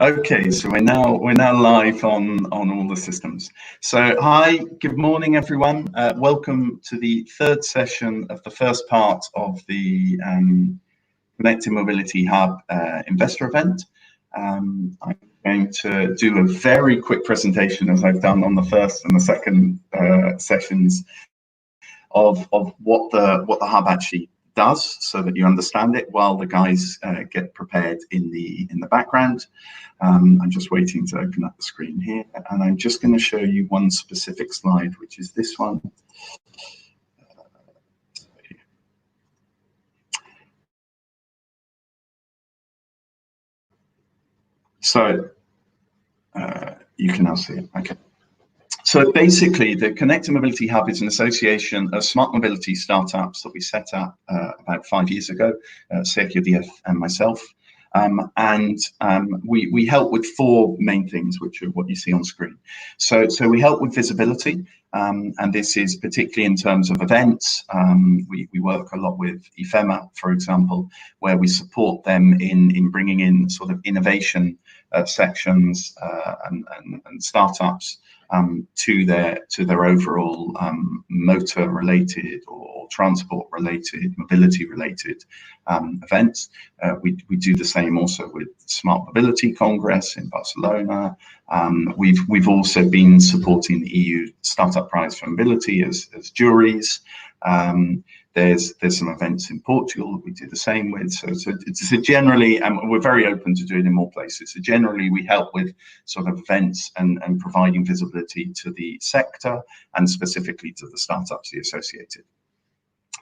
Okay, so we're now live on all the systems. So hi, good morning everyone. Welcome to the third session of the first part of the Connected Mobility Hub investor event. I'm going to do a very quick presentation, as I've done on the first and the second sessions, of what the hub actually does, so that you understand it while the guys get prepared in the background. I'm just waiting to open up the screen here, and I'm just going to show you one specific slide, which is this one. So you can now see it. Okay. So basically, the Connected Mobility Hub is an association of smart mobility startups that we set up about 5 years ago, Sergio Diaz and myself. We help with four main things, which are what you see on screen. So we help with visibility, and this is particularly in terms of events. We work a lot with EVA, for example, where we support them in bringing in sort of innovation sections and startups to their overall motor-related or transport-related, mobility-related events. We do the same also with Smart Mobility Congress in Barcelona. We've also been supporting the EU Startup Prize for Mobility as juries. There's some events in Portugal that we do the same with. So generally, we're very open to doing it in more places. So generally, we help with sort of events and providing visibility to the sector and specifically to the startups associated.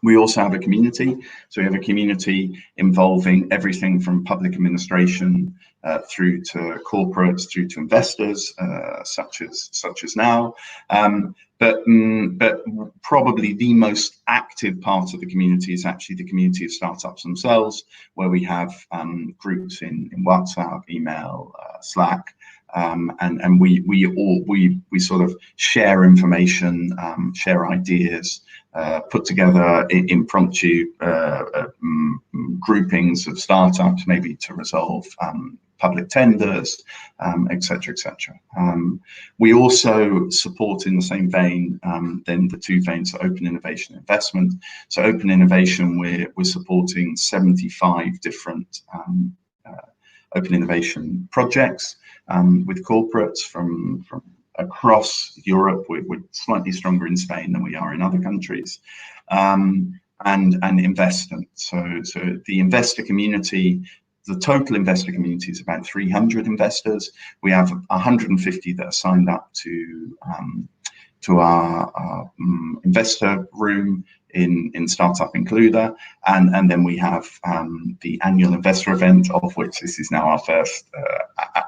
We also have a community. So we have a community involving everything from public administration through to corporates, through to investors, such as now. But probably the most active part of the community is actually the community of startups themselves, where we have groups in WhatsApp, email, Slack, and we sort of share information, share ideas, put together impromptu groupings of startups, maybe to resolve public tenders, etc., etc. We also support in the same vein, then the two veins are open innovation investment. So open innovation, we're supporting 75 different open innovation projects with corporates from across Europe. We're slightly stronger in Spain than we are in other countries, and investment. So the investor community, the total investor community is about 300 investors. We have 150 that are signed up to our investor room in Startup Includer, and then we have the annual investor event, of which this is now our first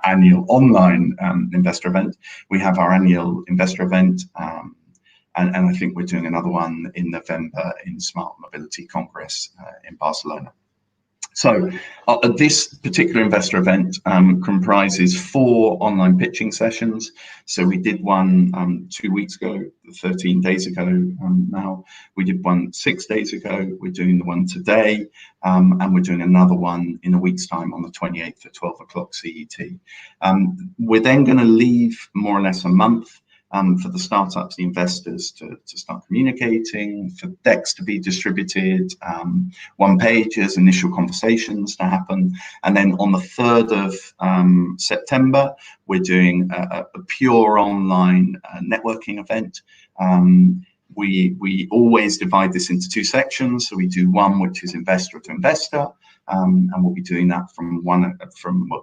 annual online investor event. We have our annual investor event, and I think we're doing another one in November in Smart Mobility Congress in Barcelona. So this particular investor event comprises 4 online pitching sessions. So we did one 2 weeks ago, 13 days ago now. We did one 6 days ago. We're doing the one today, and we're doing another one in a week's time on the 28th at 12 o'clock CET. We're then going to leave more or less a month for the startups, the investors to start communicating, for decks to be distributed, one-pagers, initial conversations to happen. And then on the 3rd of September, we're doing a pure online networking event. We always divide this into 2 sections. So we do one which is investor to investor, and we'll be doing that from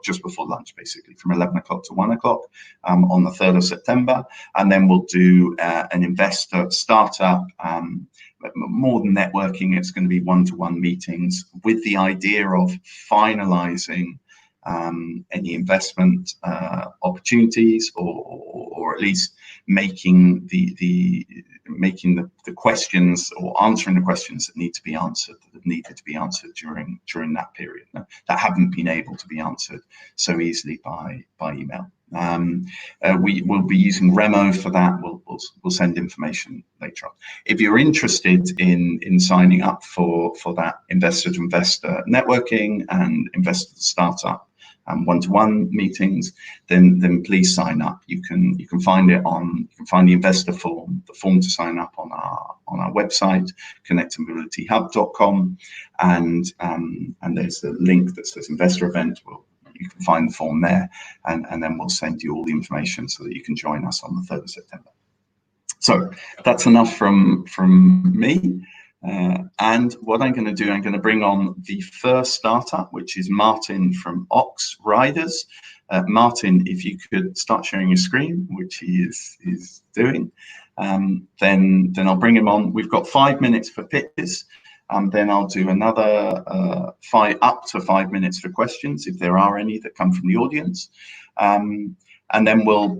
just before lunch, basically from 11 o'clock to 1 o'clock on the 3rd of September. And then we'll do an investor startup, more than networking. It's going to be one-to-one meetings with the idea of finalizing any investment opportunities, or at least making the questions, or answering the questions that need to be answered, that needed to be answered during that period, that haven't been able to be answered so easily by email. We will be using Remo for that. We'll send information later on. If you're interested in signing up for that investor to investor networking and investor to startup one-to-one meetings, then please sign up. You can find it on, you can find the investor form, the form to sign up on our website, connectmobilityhub.com, and there's a link that says investor event. You can find the form there, and then we'll send you all the information so that you can join us on the 3rd of September. So that's enough from me. And what I'm going to do, I'm going to bring on the first startup, which is Martin from Ox Riders. Martin, if you could start sharing your screen, which he is doing, then I'll bring him on. We've got 5 minutes for pitches. Then I'll do another up to 5 minutes for questions, if there are any that come from the audience. And then we'll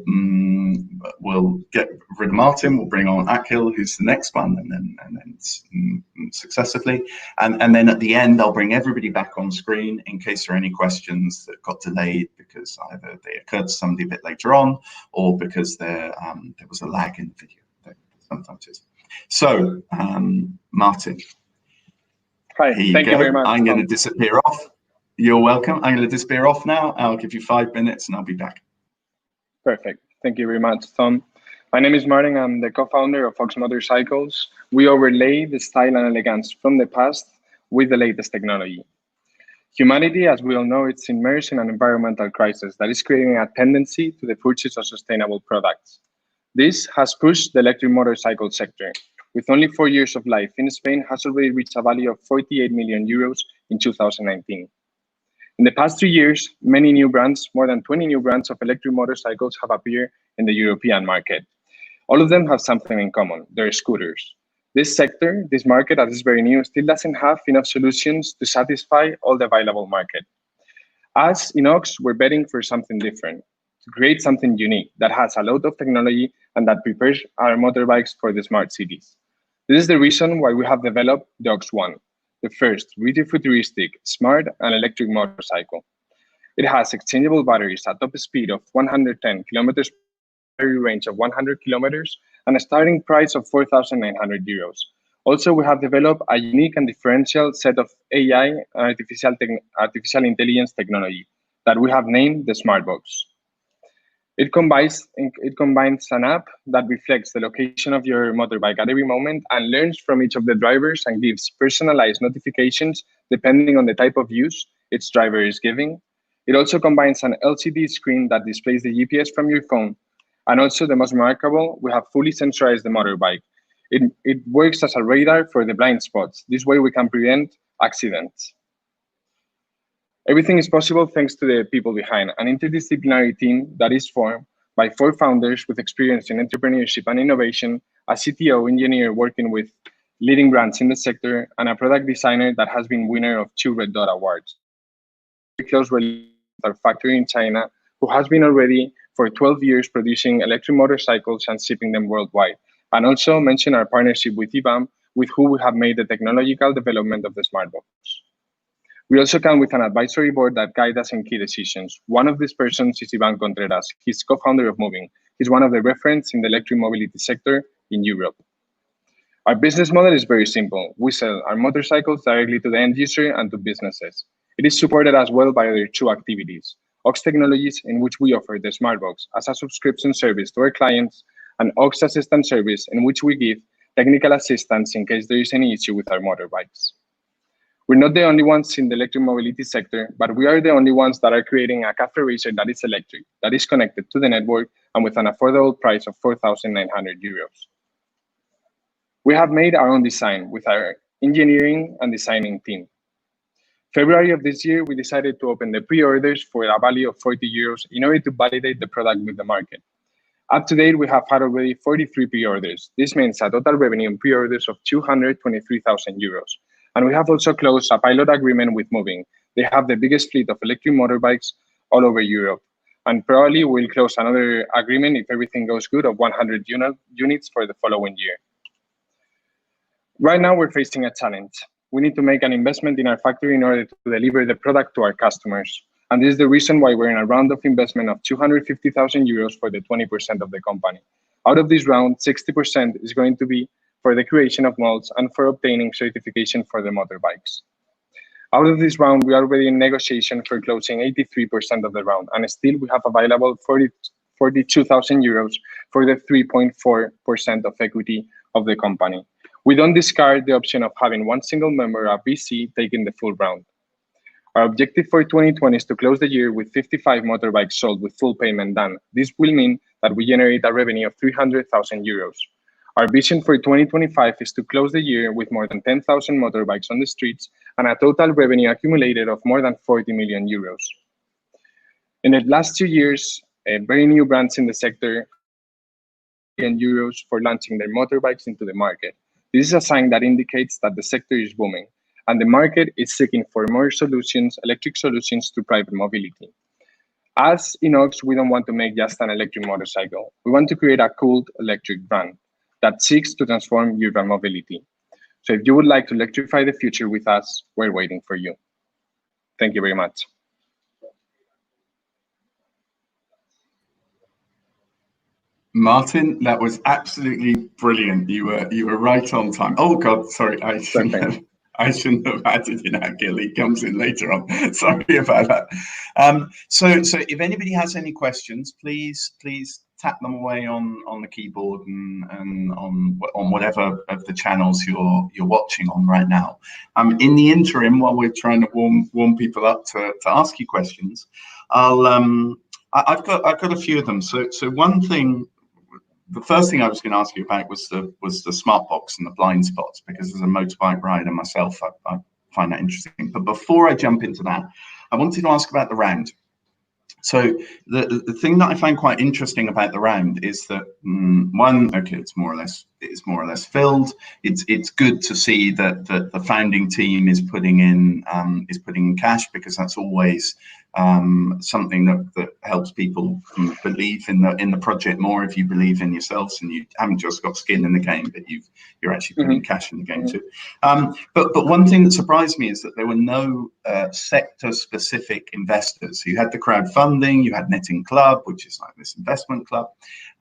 get rid of Martin. We'll bring on Akhil, who's the next one, and then successively. And then at the end, I'll bring everybody back on screen in case there are any questions that got delayed because either they occurred to somebody a bit later on, or because there was a lag in the video. There sometimes is. So, Martin. Hi, thank you very much. I'm going to disappear off. You're welcome. I'm going to disappear off now. I'll give you 5 minutes and I'll be back. Perfect. Thank you very much, Tom. My name is Martin. I'm the co-founder of Ox Motorcycles. We overlay the style and elegance from the past with the latest technology. Humanity, as we all know, it's immersed in an environmental crisis that is creating a tendency to the purchase of sustainable products. This has pushed the electric motorcycle sector. With only 4 years of life in Spain, has already reached a value of 48 million euros in 2019. In the past 3 years, many new brands, more than 20 new brands of electric motorcycles have appeared in the European market. All of them have something in common, they're scooters. This sector, this market, as is very new, still doesn't have enough solutions to satisfy all the available market. As in Ox, we're betting for something different, to create something unique that has a lot of technology and that prepares our motorbikes for the smart cities. This is the reason why we have developed the Ox One, the first really futuristic, smart, and electric motorcycle. It has exchangeable batteries at top speed of 110 kilometers per hour, range of 100 kilometers, and a starting price of 4,900 euros. Also, we have developed a unique and differential set of AI and artificial intelligence technology that we have named the Smartbox. It combines an app that reflects the location of your motorbike at every moment and learns from each of the drivers and gives personalized notifications depending on the type of use its driver is giving. It also combines an LCD screen that displays the GPS from your phone. And also, the most remarkable, we have fully sensorized the motorbike. It works as a radar for the blind spots. This way we can prevent accidents. Everything is possible thanks to the people behind an interdisciplinary team that is formed by 4 founders with experience in entrepreneurship and innovation, a CTO engineer working with leading brands in the sector, and a product designer that has been winner of 2 Red Dot Awards. We close relationship with our factory in China, who has been already for 12 years producing electric motorcycles and shipping them worldwide. And also mention our partnership with EVA, with who we have made the technological development of the Smartbox. We also come with an advisory board that guides us in key decisions. One of these persons is Ivan Contreras. He's co-founder of Moving. He's one of the referents in the electric mobility sector in Europe. Our business model is very simple. We sell our motorcycles directly to the end user and to businesses. It is supported as well by other 2 activities. Ox Technologies, in which we offer the Smartbox as a subscription service to our clients, and Ox Assistant Service, in which we give technical assistance in case there is any issue with our motorbikes. We're not the only ones in the electric mobility sector, but we are the only ones that are creating a cafe racer that is electric, that is connected to the network, and with an affordable price of 4,900 euros. We have made our own design with our engineering and designing team. February of this year, we decided to open the pre-orders for a value of 40 euros in order to validate the product with the market. Up to date, we have had already 43 pre-orders. This means a total revenue in pre-orders of 223,000 euros. And we have also closed a pilot agreement with Moving. They have the biggest fleet of electric motorbikes all over Europe. And probably we'll close another agreement, if everything goes good, of 100 units for the following year. Right now, we're facing a challenge. We need to make an investment in our factory in order to deliver the product to our customers. And this is the reason why we're in a round of investment of 250,000 euros for the 20% of the company. Out of this round, 60% is going to be for the creation of molds and for obtaining certification for the motorbikes. Out of this round, we are already in negotiation for closing 83% of the round, and still we have available 42,000 euros for the 3.4% of equity of the company. We don't discard the option of having one single member, a VC, taking the full round. Our objective for 2020 is to close the year with 55 motorbikes sold with full payment done. This will mean that we generate a revenue of 300,000 euros. Our vision for 2025 is to close the year with more than 10,000 motorbikes on the streets and a total revenue accumulated of more than 40 million euros. In the last 2 years, very new brands in the sector and euros for launching their motorbikes into the market. This is a sign that indicates that the sector is booming and the market is seeking for more solutions, electric solutions to private mobility. As Inox, we don't want to make just an electric motorcycle. We want to create a cool electric brand that seeks to transform urban mobility. So if you would like to electrify the future with us, we're waiting for you. Thank you very much. Martin, that was absolutely brilliant. You were right on time. Oh God, sorry, I shouldn't have added in that. Gilly comes in later on. Sorry about that. So if anybody has any questions, please tap them away on the keyboard and on whatever of the channels you're watching on right now. In the interim, while we're trying to warm people up to ask you questions, I've got a few of them. So one thing. The first thing I was going to ask you about was the smart box and the blind spots, because as a motorbike rider myself, I find that interesting. But before I jump into that, I wanted to ask about the round. So the thing that I find quite interesting about the round is that it's more or less filled. It's good to see that the founding team is putting in cash, because that's always something that helps people believe in the project more. If you believe in yourselves and you haven't just got skin in the game, but you're actually putting cash in the game too. But one thing that surprised me is that there were no sector-specific investors. You had the crowdfunding, you had Netting Club, which is like this investment club,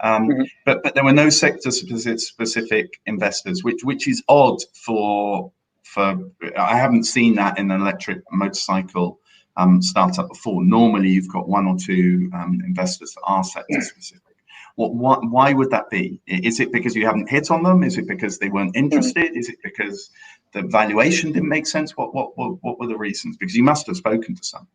but there were no sector-specific investors, which is odd for I haven't seen that in an electric motorcycle startup before. Normally, you've got one or two investors that are sector specific. Why would that be? Is it because you haven't hit on them? Is it because they weren't interested? Is it because the valuation didn't make sense? What were the reasons? Because you must have spoken to some.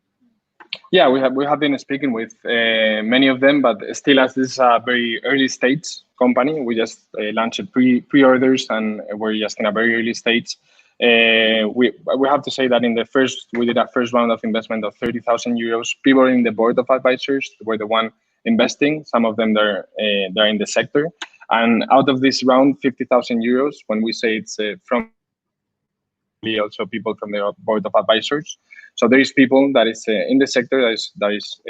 Yeah, we have been speaking with many of them, but still, as this is a very early stage company, we just launched pre-orders and we're just in a very early stage. We have to say that we did a first round of investment of 30,000 euros. People in the board of advisors were the one investing. Some of them they're in the sector, and out of this round, 50,000 euros. When we say it's from also people from the board of advisors, so there is people that is in the sector that is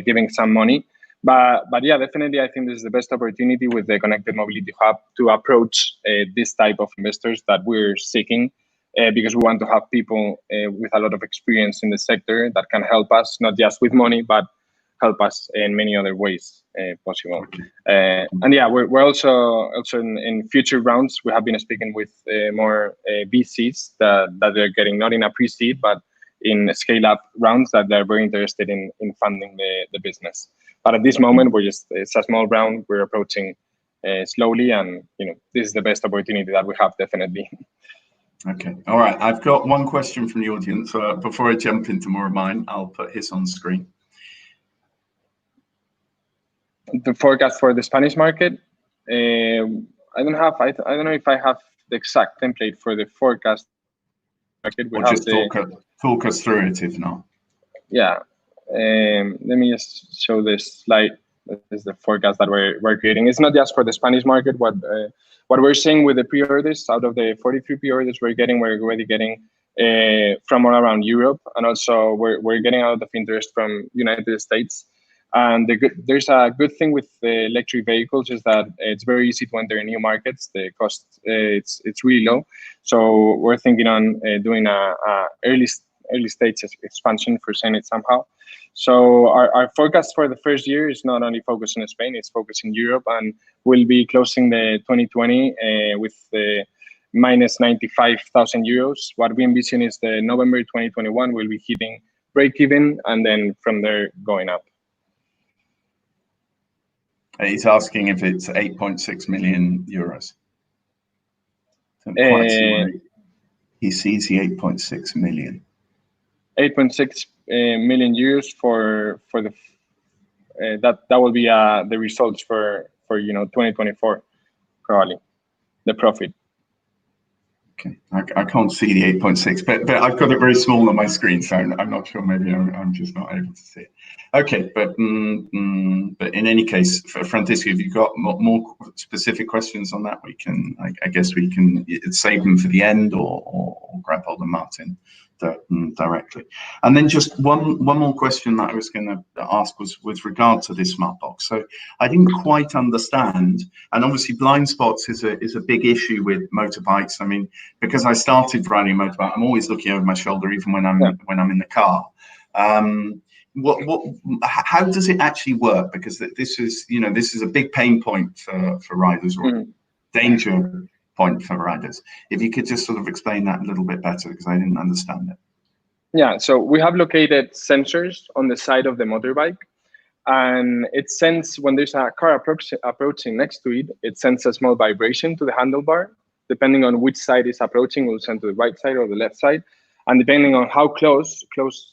giving some money. But yeah, definitely, I think this is the best opportunity with the Connected Mobility Hub to approach this type of investors that we're seeking, because we want to have people with a lot of experience in the sector that can help us, not just with money, but help us in many other ways possible. And yeah, we're also in future rounds. We have been speaking with more VCs that they're getting not in a pre-seed, but in scale-up rounds that they're very interested in funding the business. But at this moment, it's a small round. We're approaching slowly, and this is the best opportunity that we have, definitely. Okay, all right. I've got one question from the audience. Before I jump into more of mine, I'll put his on screen. The forecast for the Spanish market. I don't know if I have the exact template for the forecast. Or just talk us through it, if not. Yeah. Let me just show this slide. This is the forecast that we're creating. It's not just for the Spanish market. What we're seeing with the pre-orders, out of the 43 pre-orders we're already getting from all around Europe, and also we're getting a lot of interest from United States. And there's a good thing with the electric vehicles is that it's very easy to enter new markets. The cost it's really low, so we're thinking on doing a early stage expansion for saying it somehow. So our forecast for the first year is not only focused on Spain, it's focused in Europe, and we'll be closing the 2020 with minus 95,000 euros. What we envision is the November 2021 will be hitting break even, and then from there going up. He's asking if it's 8.6 million euros. Don't quite see where he sees the 8.6 million. 8.6 million euros for the that will be the results for 2024, probably the profit. Okay, I can't see the 8.6, but I've got it very small on my screen, so I'm not sure. Maybe I'm just not able to see it. Okay, but in any case, for Francisco, if you've got more specific questions on that, we can. I guess we can save them for the end, or grab hold of Martin directly. And then just one more question that I was going to ask was with regard to this smart box. So I didn't quite understand, and obviously blind spots is a big issue with motorbikes. I mean, because I started riding a motorbike, I'm always looking over my shoulder, even when I'm in the car. How does it actually work? Because this is a big pain point for riders, or danger point for riders. If you could just sort of explain that a little bit better, because I didn't understand it. Yeah, so we have located sensors on the side of the motorbike, and it sends, when there's a car approaching next to it, it sends a small vibration to the handlebar. Depending on which side is approaching, will send to the right side or the left side. And depending on how close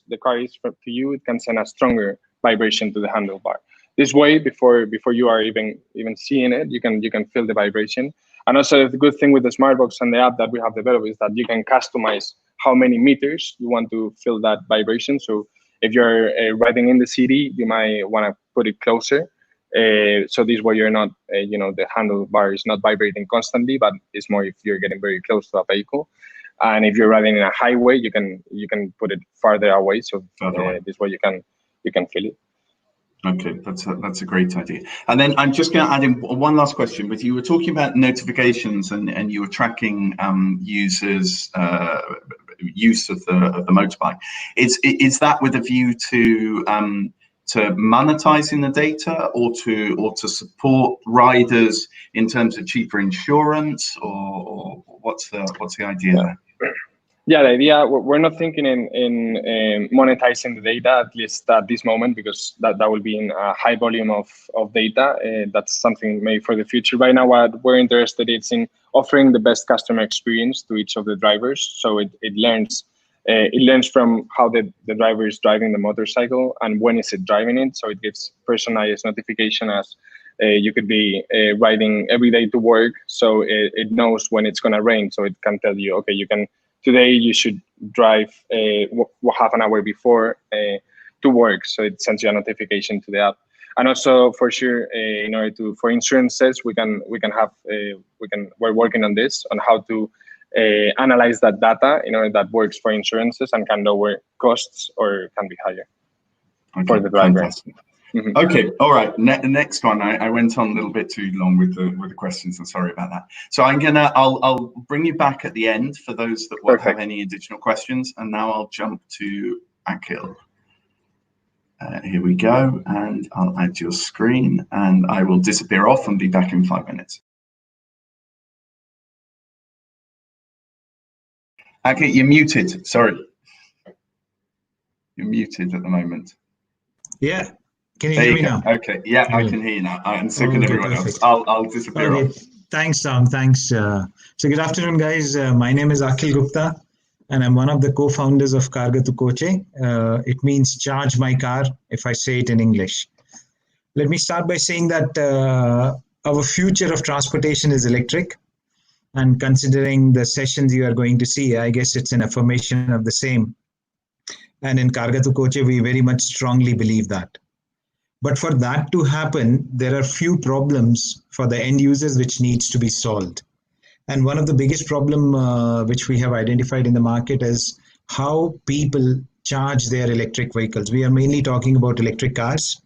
the car is to you, it can send a stronger vibration to the handlebar. This way, before you are even seeing it, you can feel the vibration. And also the good thing with the Smartbox and the app that we have developed is that you can customize how many meters you want to feel that vibration. So if you're riding in the city, you might want to put it closer. So this way you're not, the handlebar is not vibrating constantly, but it's more if you're getting very close to a vehicle. And if you're riding in a highway, you can put it farther away. So this way you can feel it. Okay, that's a great idea. And then I'm just going to add in one last question. But you were talking about notifications, and you were tracking users' use of the motorbike. Is that with a view to monetizing the data, or to support riders in terms of cheaper insurance, or what's the idea there? Yeah, the idea, we're not thinking in monetizing the data, at least at this moment, because that will be in a high volume of data. That's something maybe for the future. Right now, what we're interested in offering the best customer experience to each of the drivers. So it learns from how the driver is driving the motorcycle and when is it driving it. So it gives personalized notification as you could be riding every day to work. So it knows when it's going to rain. So it can tell you, okay, today you should drive half an hour before to work. So it sends you a notification to the app. And also, for sure, in order for insurances, we're working on this, on how to analyze that data in order that works for insurances and can lower costs or can be higher for the driver. Fantastic. Mm-hmm. Okay, all right. Next one. I went on a little bit too long with the questions. I'm sorry about that. So I'll bring you back at the end for those that will have any additional questions. And now I'll jump to Akil. Here we go, and I'll add your screen, and I will disappear off and be back in 5 minutes. Akil, you're muted. Sorry, you're muted at the moment. Yeah. Can you hear me now? Okay, yeah, I can hear you now. And so can everyone else. I'll disappear off. Thanks, Tom. Thanks. So good afternoon, guys. My name is Akil Gupta, and I'm one of the co-founders of Carga to coche. It means charge my car, if I say it in English. Let me start by saying that our future of transportation is electric. And considering the sessions you are going to see, I guess it's an affirmation of the same. And in Carga to coche, we very much strongly believe that. But for that to happen, there are few problems for the end users which needs to be solved. And one of the biggest problem which we have identified in the market is how people charge their electric vehicles. We are mainly talking about electric cars.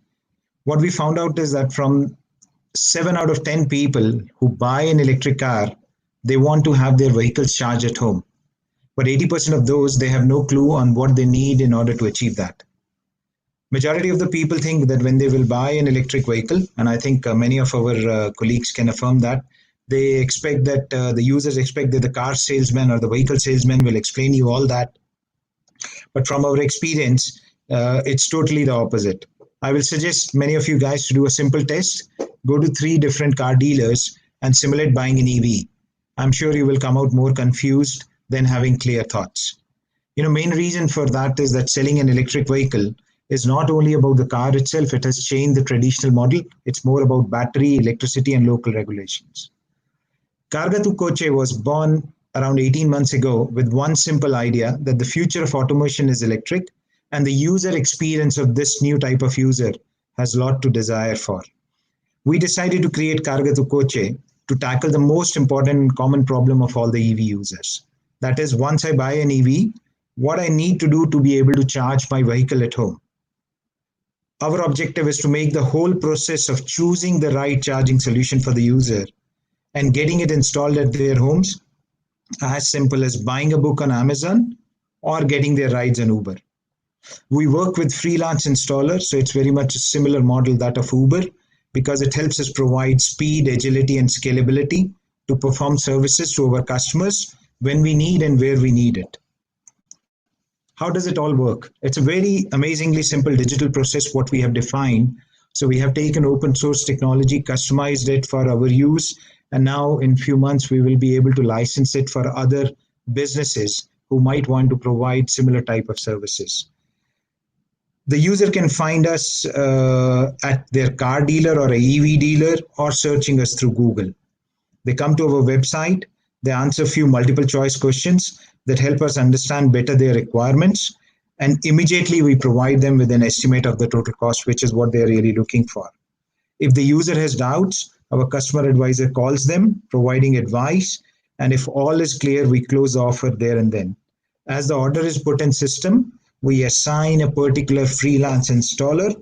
What we found out is that from 7 out of 10 people who buy an electric car, they want to have their vehicles charged at home. But 80% of those, they have no clue on what they need in order to achieve that. Majority of the people think that when they will buy an electric vehicle, and I think many of our colleagues can affirm that, They expect that the users expect that the car salesman or the vehicle salesman will explain you all that. But from our experience, it's totally the opposite. I will suggest many of you guys to do a simple test. Go to 3 different car dealers and simulate buying an EV. I'm sure you will come out more confused than having clear thoughts. Main reason for that is that selling an electric vehicle is not only about the car itself, it has changed the traditional model. It's more about battery, electricity, and local regulations. Carga to coche was born around 18 months ago with one simple idea that the future of automation is electric, and the user experience of this new type of user has a lot to desire for. We decided to create Carga to coche to tackle the most important and common problem of all the EV users. That is, once I buy an EV, what I need to do to be able to charge my vehicle at home. Our objective is to make the whole process of choosing the right charging solution for the user and getting it installed at their homes as simple as buying a book on Amazon or getting their rides on Uber. We work with freelance installers, so it's very much a similar model that of Uber, because it helps us provide speed, agility, and scalability to perform services to our customers when we need and where we need it. How does it all work? It's a very amazingly simple digital process what we have defined. So we have taken open source technology, customized it for our use, and now in few months we will be able to license it for other businesses who might want to provide similar type of services. The user can find us at their car dealer or a EV dealer or searching us through Google. They come to our website, they answer a few multiple choice questions that help us understand better their requirements, and immediately we provide them with an estimate of the total cost, which is what they're really looking for. If the user has doubts, our customer advisor calls them, providing advice, and if all is clear, we close the offer there and then. As the order is put in system, we assign a particular freelance installer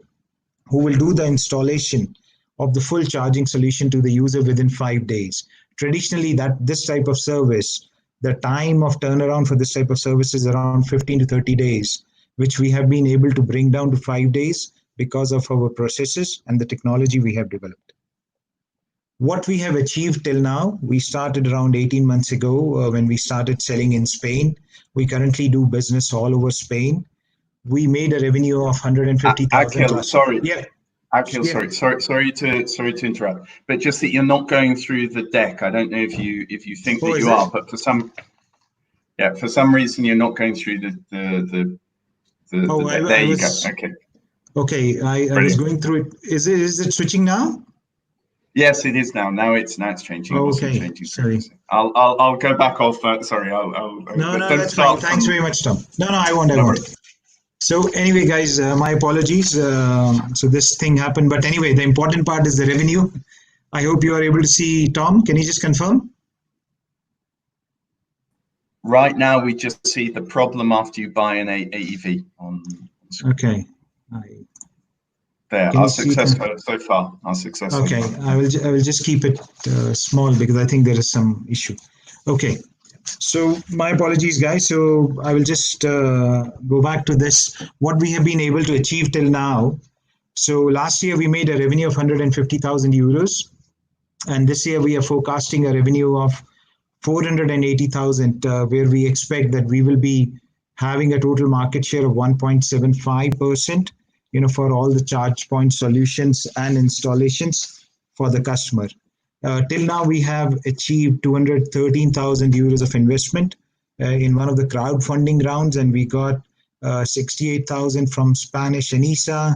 who will do the installation of the full charging solution to the user within 5 days. Traditionally, this type of service, the time of turnaround for this type of service is around 15 to 30 days, which we have been able to bring down to 5 days because of our processes and the technology we have developed. What we have achieved till now, we started around 18 months ago when we started selling in Spain. We currently do business all over Spain. We made a revenue of 150,000. Akhil, sorry. Yeah. Akhil, yeah. Sorry to interrupt, but just that you're not going through the deck. I don't know if you think that you are, but for some reason you're not going through the there you go. Okay. Okay, I was going through it. Is it switching now? Yes, it is now. Now it's changing. Oh, okay. Changing. Sorry. I'll go back off. Sorry. No, that's fine. Thanks very much, Tom. No, I won't. So anyway, guys, my apologies. So this thing happened, but anyway, the important part is the revenue. I hope you are able to see Tom. Can you just confirm? Right now, we just see the problem after you buy an AEV on screen. Okay. There, our success so far. Our success. Okay, so far. I will just keep it small because I think there is some issue. Okay. So my apologies, guys. So I will just go back to this. What we have been able to achieve till now. So last year we made a revenue of 150,000 euros, and this year we are forecasting a revenue of 480,000, where we expect that we will be having a total market share of 1.75%. For all the charge point solutions and installations for the customer. Till now, we have achieved 213,000 euros of investment in one of the crowdfunding rounds, and we got 68,000 from Spanish ENISA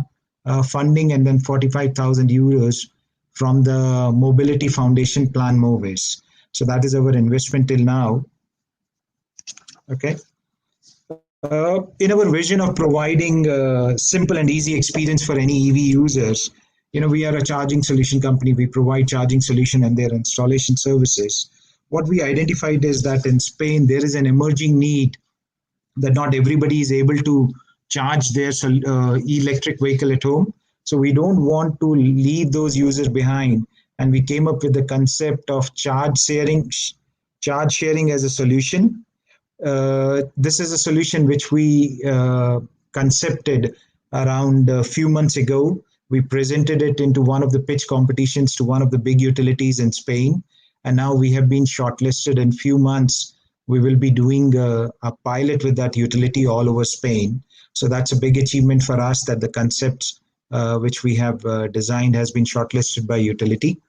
funding, and then 45,000 euros from the Mobility Foundation Plan MOVES. So that is our investment till now. Okay. In our vision of providing a simple and easy experience for any EV users, we are a charging solution company. We provide charging solution and their installation services. What we identified is that in Spain, there is an emerging need that not everybody is able to charge their electric vehicle at home. So we don't want to leave those users behind. And we came up with the concept of charge sharing as a solution. This is a solution which we concepted around a few months ago. We presented it into one of the pitch competitions to one of the big utilities in Spain, And now we have been shortlisted. In few months, we will be doing a pilot with that utility all over Spain. So that's a big achievement for us, that the concept which we have designed has been shortlisted by utility.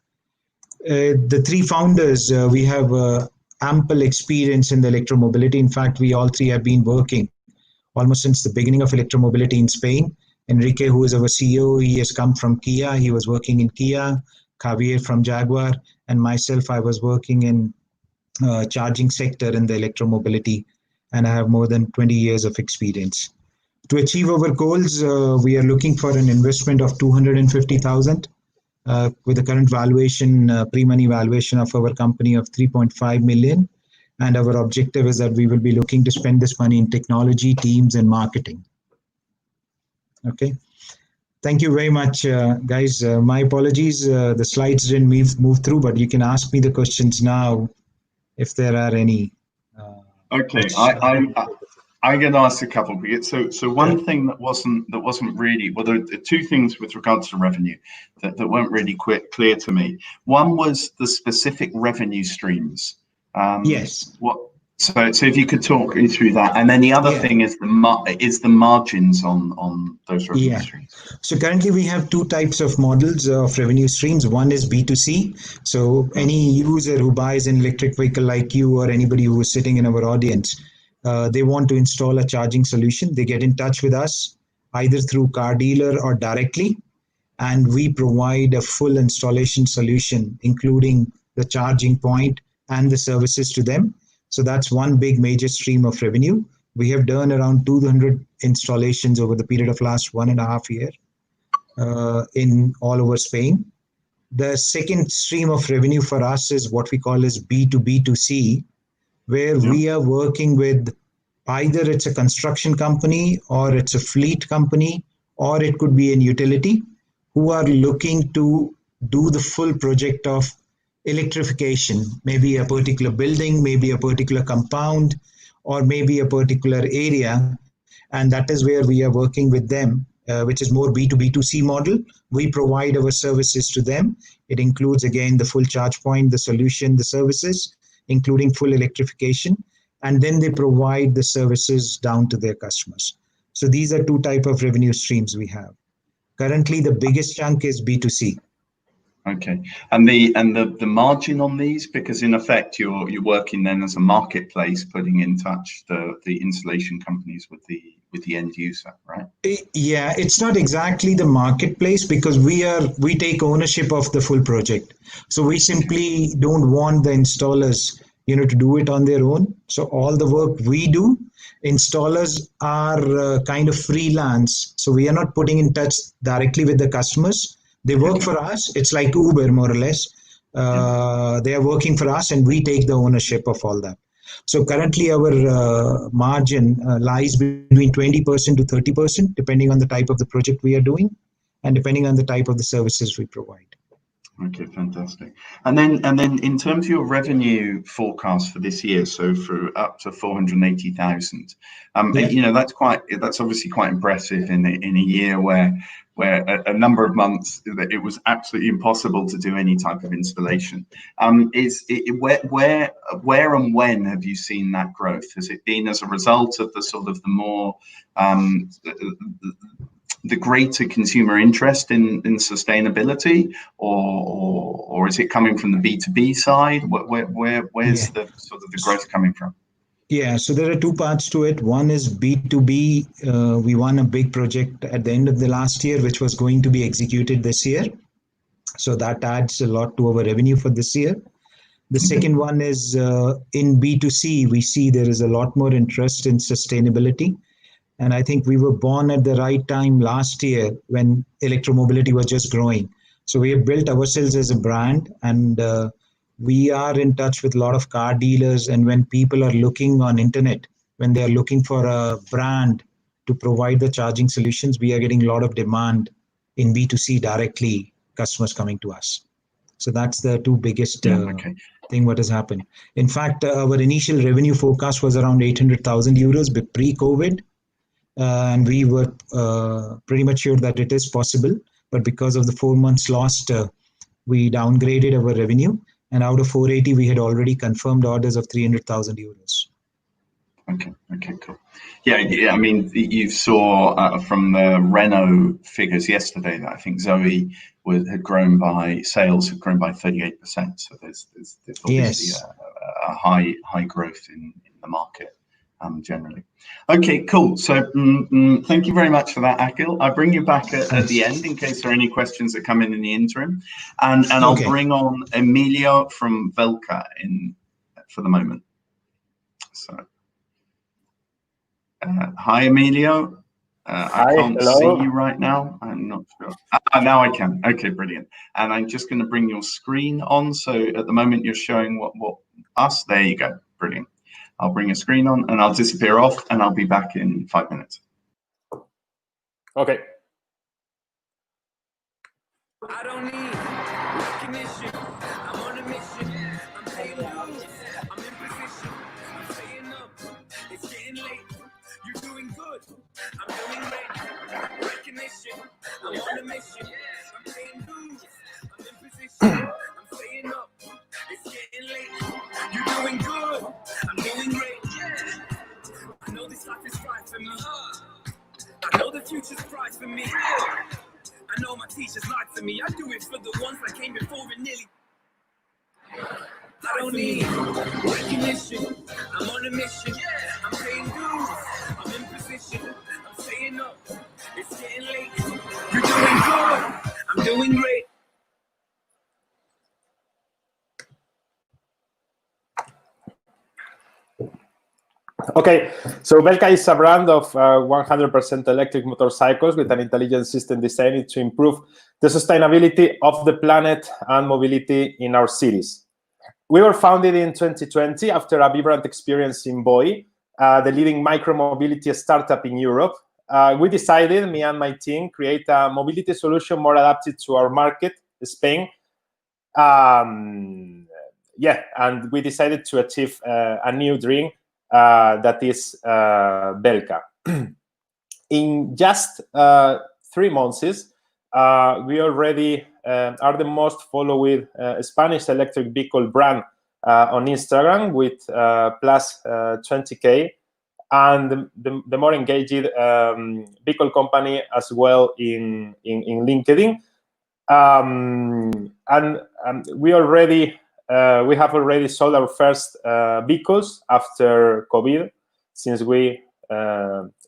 The three founders, we have ample experience in the electromobility. In fact, we all three have been working almost since the beginning of electromobility in Spain. Enrique, who is our CEO, he has come from Kia. He was working in Kia. Javier from Jaguar, and myself, I was working in charging sector in the electromobility, and I have more than 20 years of experience. To achieve our goals, we are looking for an investment of 250,000 with the current valuation, pre-money valuation of our company of 3.5 million. And our objective is that we will be looking to spend this money in technology, teams, and marketing. Okay. Thank you very much, guys. My apologies, the slides didn't move through, but you can ask me the questions now if there are any. Okay, I'm going to ask a couple. So one thing that wasn't really, well, there are two things with regards to revenue that weren't really clear to me. One was the specific revenue streams. Yes. So if you could talk me through that, and then the other thing is the margins on those revenue streams. So currently we have two types of models of revenue streams. One is B2C. So any user who buys an electric vehicle like you or anybody who is sitting in our audience, they want to install a charging solution. They get in touch with us either through car dealer or directly, and we provide a full installation solution, including the charging point and the services to them. So that's one big major stream of revenue. We have done around 200 installations over the period of last 1.5 years in all over Spain. The second stream of revenue for us is what we call as B2B2C, where we are working with either it's a construction company or it's a fleet company, or it could be an utility who are looking to do the full project of electrification, maybe a particular building, maybe a particular compound, or maybe a particular area. And that is where we are working with them, which is more B2B2C model. We provide our services to them. It includes, again, the full charge point, the solution, the services, including full electrification. And then they provide the services down to their customers. So these are two types of revenue streams we have. Currently, the biggest chunk is B2C. Okay, and the margin on these, because in effect you're working then as a marketplace, putting in touch the installation companies with the end user, right? Yeah, it's not exactly the marketplace, because we take ownership of the full project. So we simply don't want the installers, to do it on their own. So all the work we do, installers are kind of freelance. So we are not putting in touch directly with the customers. They work for us. It's like Uber, more or less. They are working for us, and we take the ownership of all that. So currently our margin lies between 20% to 30%, depending on the type of the project we are doing and depending on the type of the services we provide. Okay, fantastic. And then in terms of your revenue forecast for this year, so for up to 480,000, that's obviously quite impressive in a year where a number of months it was absolutely impossible to do any type of installation. Where and when have you seen that growth? Has it been as a result of the sort of the more the greater consumer interest in sustainability, or is it coming from the B2B side? Where's the sort of the growth coming from? Yeah, so there are two parts to it. One is B2B. We won a big project at the end of the last year, which was going to be executed this year. So that adds a lot to our revenue for this year. The second one is in B2C, we see there is a lot more interest in sustainability. And I think we were born at the right time last year when electromobility was just growing. So we have built ourselves as a brand, and we are in touch with a lot of car dealers. And when people are looking on internet, when they are looking for a brand to provide the charging solutions, we are getting a lot of demand in B2C directly, customers coming to us. So that's the two biggest thing what has happened. In fact, our initial revenue forecast was around 800,000 euros pre-COVID. And we were pretty much sure that it is possible. But because of the 4 months lost, we downgraded our revenue. And out of 480, we had already confirmed orders of 300,000 euros. Okay, cool. Yeah, I mean, you saw from the Renault figures yesterday that I think Zoe had grown by, sales had grown by 38%. So there's obviously Yes. a high growth in the market generally. Okay, cool. So thank you very much for that, Akil. I'll bring you back at the end in case there are any questions that come in the interim. And I'll bring on Emilio from Velca for the moment. So. Hi, Emilio. Hi, I can't hello. see you right now. I'm not sure. Now I can. Okay, brilliant. And I'm just going to bring your screen on. So at the moment you're showing what us. There you go. Brilliant. I'll bring a screen on and I'll disappear off and I'll be back in 5 minutes. Okay. I don't need recognition. I'm on a mission. I'm paying dues. I'm in position. I'm staying up. It's getting late. You're doing good. I'm doing great. Recognition. I'm on a mission. I'm paying dues. I'm in position. I'm staying up. It's getting late. You're doing good. I'm doing great. I know this life is right for me. I know the future's bright for me. I know my teachers lied to me. I do it for the ones that came before and nearly. I don't need recognition. I'm on a mission. I'm paying dues. I'm in position. I'm staying up. It's getting late. You're doing good. I'm doing great. Okay, so Velca is a brand of 100% electric motorcycles with an intelligent system designed to improve the sustainability of the planet and mobility in our cities. We were founded in 2020 after a vibrant experience in BOI, the leading micro-mobility startup in Europe. We decided, me and my team, create a mobility solution more adapted to our market, Spain. And we decided to achieve a new dream, that is Velca. In just 3 months, we already are the most followed Spanish electric vehicle brand on Instagram with plus 20K, and the more engaged vehicle company as well in LinkedIn. And we have already sold our first vehicles after COVID, since we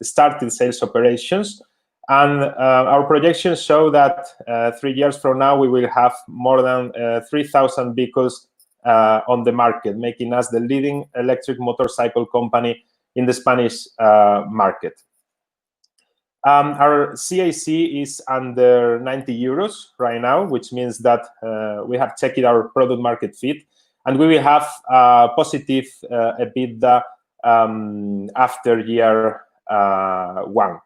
started sales operations. And our projections show that 3 years from now, we will have more than 3,000 vehicles on the market, making us the leading electric motorcycle company in the Spanish market. Our CAC is under 90 euros right now, which means that we have checked our product market fit, and we will have positive EBITDA after year 1.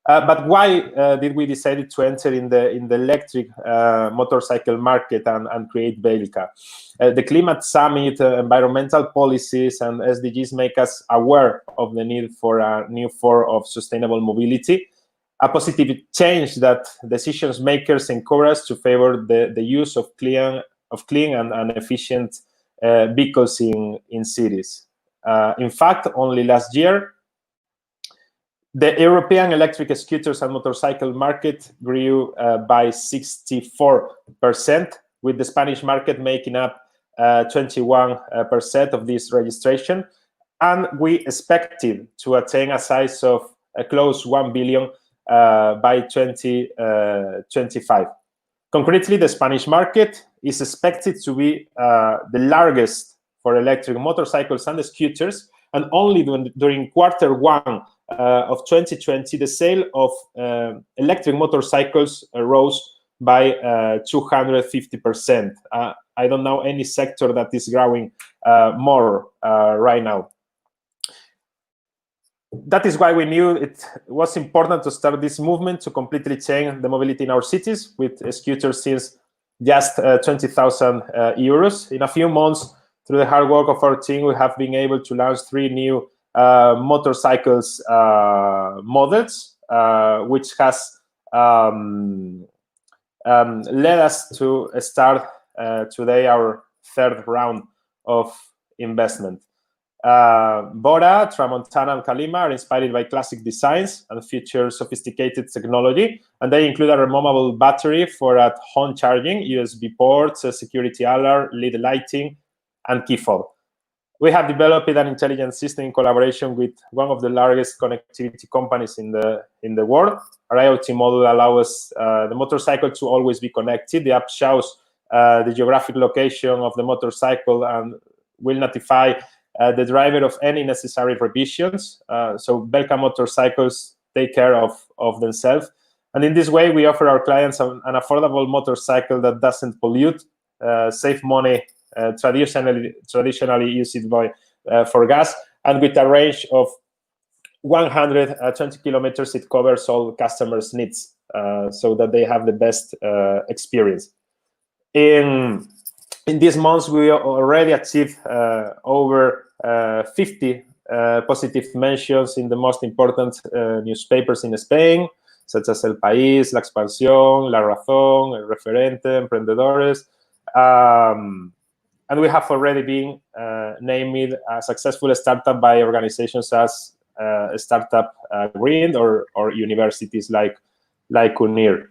But why did we decide to enter in the electric motorcycle market and create Velca? The climate summit, environmental policies, and SDGs make us aware of the need for a new form of sustainable mobility, a positive change that decision makers encourage to favor the use of clean and efficient vehicles in cities. In fact, only last year, the European electric scooters and motorcycle market grew by 64%, with the Spanish market making up 21% of this registration. And we expected to attain a size of close 1 billion by 2025. Concretely, the Spanish market is expected to be the largest for electric motorcycles and scooters, and only during Q1 of 2020, the sale of electric motorcycles rose by 250%. I don't know any sector that is growing more right now. That is why we knew it was important to start this movement to completely change the mobility in our cities with scooters since just 20,000 euros. In a few months, through the hard work of our team, we have been able to launch 3 new motorcycles models, which has led us to start today our third round of investment. Bora, Tramontana, and Kalima are inspired by classic designs and feature sophisticated technology, and they include a removable battery for at-home charging, USB ports, a security alarm, LED lighting, and key fob. We have developed an intelligent system in collaboration with one of the largest connectivity companies in the world. Our IoT model allows the motorcycle to always be connected. The app shows the geographic location of the motorcycle and will notify the driver of any necessary revisions. So Velca motorcycles take care of themselves. And in this way, we offer our clients an affordable motorcycle that doesn't pollute, save money, traditionally used for gas, and with a range of 120 kilometers, it covers all customers' needs, so that they have the best experience. In these months, we already achieved over 50 positive mentions in the most important newspapers in Spain, such as El País, La Expansión, La Razón, El Referente, Emprendedores. And we have already been named a successful startup by organizations as Startup Green or universities like UNIR.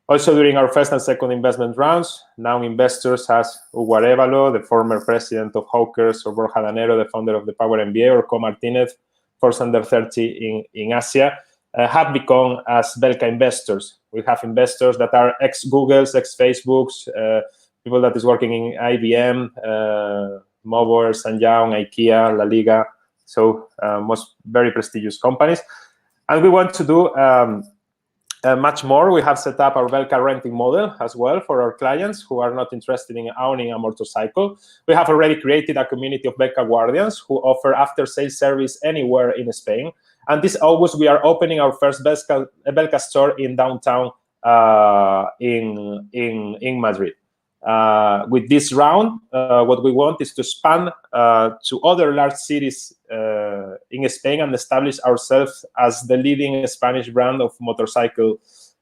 Also, during our first and second investment rounds, now investors as Hugo Arévalo, the former president of Hawkers, or Borja Danero, the founder of the Power MBA, or Co Martinez, Force Under 30 in Asia, have become as Velca investors. We have investors that are ex-Googles, ex-Facebooks, people that is working in IBM, Mobile, St. Young, IKEA, La Liga, so most very prestigious companies. And we want to do much more. We have set up our Velca renting model as well for our clients who are not interested in owning a motorcycle. We have already created a community of Velca Guardians who offer after-sales service anywhere in Spain. And this August, we are opening our first Velca store in downtown in Madrid. With this round, what we want is to expand to other large cities in Spain and establish ourselves as the leading Spanish brand of motorcycle,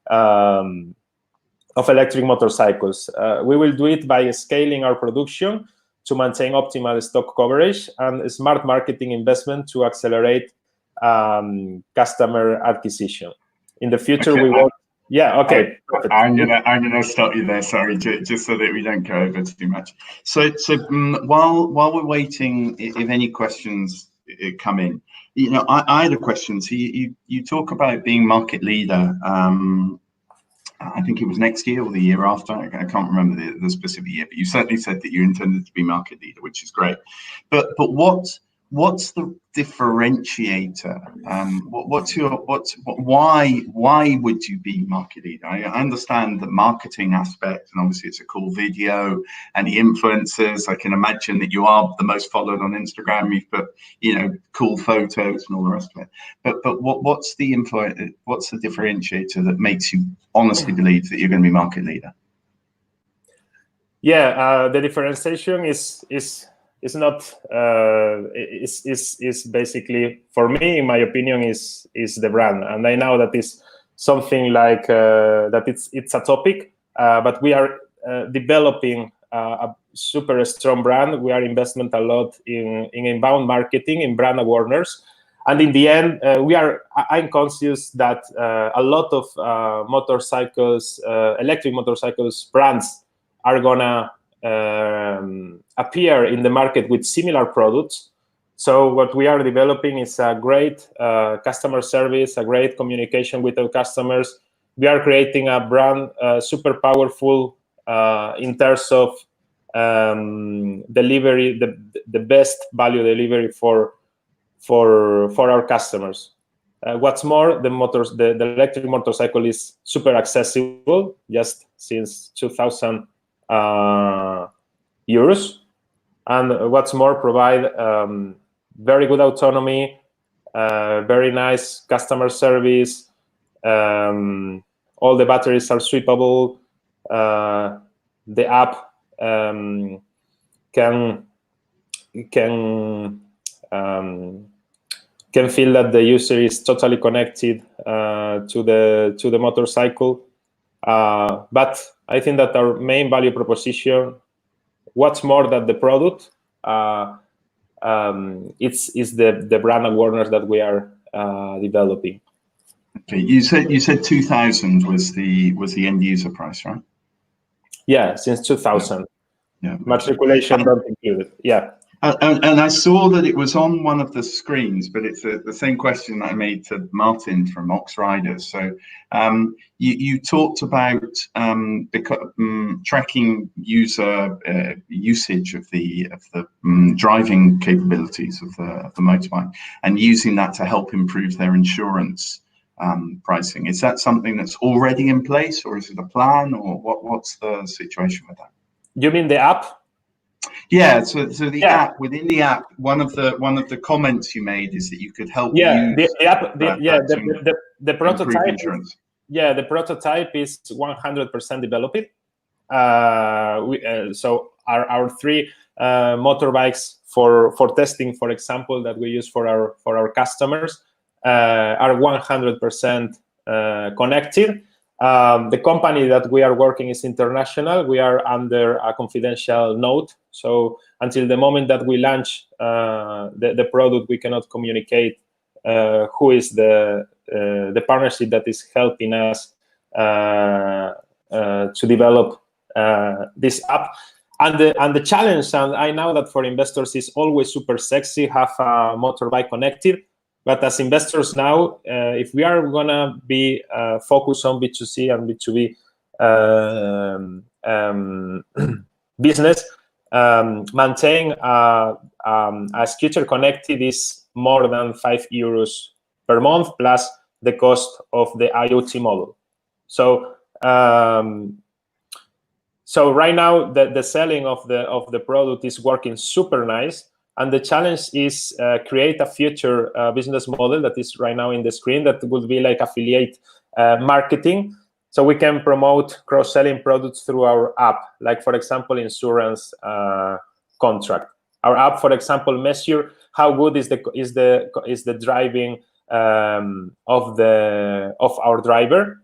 of electric motorcycles. We will do it by scaling our production to maintain optimal stock coverage and smart marketing investment to accelerate customer acquisition. In the future, we want. Yeah, okay. I'm gonna stop you there. Sorry, just so that we don't go over too much. So while we're waiting, if any questions come in, you know, I had a question. So you talk about being market leader. I think it was next year or the year after. I can't remember the specific year, but you certainly said that you intended to be market leader, which is great. But what's the differentiator? Why would you be market leader? I understand the marketing aspect, and obviously it's a cool video and the influencers. I can imagine that you are the most followed on Instagram. You've put, you know, cool photos and all the rest of it. But what's the differentiator that makes you honestly believe that you're going to be market leader? Yeah, the differentiation is not is basically, for me, in my opinion, is the brand. And I know that is something like that it's a topic, but we are developing a super strong brand. We are investing a lot in inbound marketing, in brand awareness. And in the end, I'm conscious that a lot of motorcycles, electric motorcycles brands are gonna appear in the market with similar products. So what we are developing is a great customer service, a great communication with our customers. We are creating a brand super powerful in terms of delivery, the best value delivery for our customers. What's more, the electric motorcycle is super accessible, just since 2000 euros, and what's more, provide very good autonomy, very nice customer service. All the batteries are swappable. The app can feel that the user is totally connected to the motorcycle. But I think that our main value proposition what's more than the product, it's the brand awareness that we are developing. Okay, you said 2,000 was the end user price, right? Yeah, since 2000. Yeah. Matriculation not included. Yeah. And I saw that it was on one of the screens, but it's the same question that I made to Martin from Oxriders. So you talked about tracking user usage of the driving capabilities of the motorbike and using that to help improve their insurance pricing. Is that something that's already in place, or is it a plan, or what's the situation with that? You mean the app? Yeah, so the app, within the app, one of the comments you made is that you could help use the app. The prototype. Insurance. The prototype is 100% developed. So our 3 motorbikes for testing, for example, that we use for our customers are 100% connected. The company that we are working is international. We are under a confidential note. So until the moment that we launch the product, we cannot communicate who is the partnership that is helping us to develop this app. And the challenge, and I know that for investors is always super sexy, have a motorbike connected. But as investors now, if we are gonna be focused on B2C and B2B business, maintain a scooter connected is more than €5 per month plus the cost of the IoT model. So so right now the selling of the product is working super nice. And the challenge is create a future business model that is right now in the screen that would be like affiliate marketing. So we can promote cross-selling products through our app, like for example, insurance contract. Our app, for example, measure how good is the driving of our driver,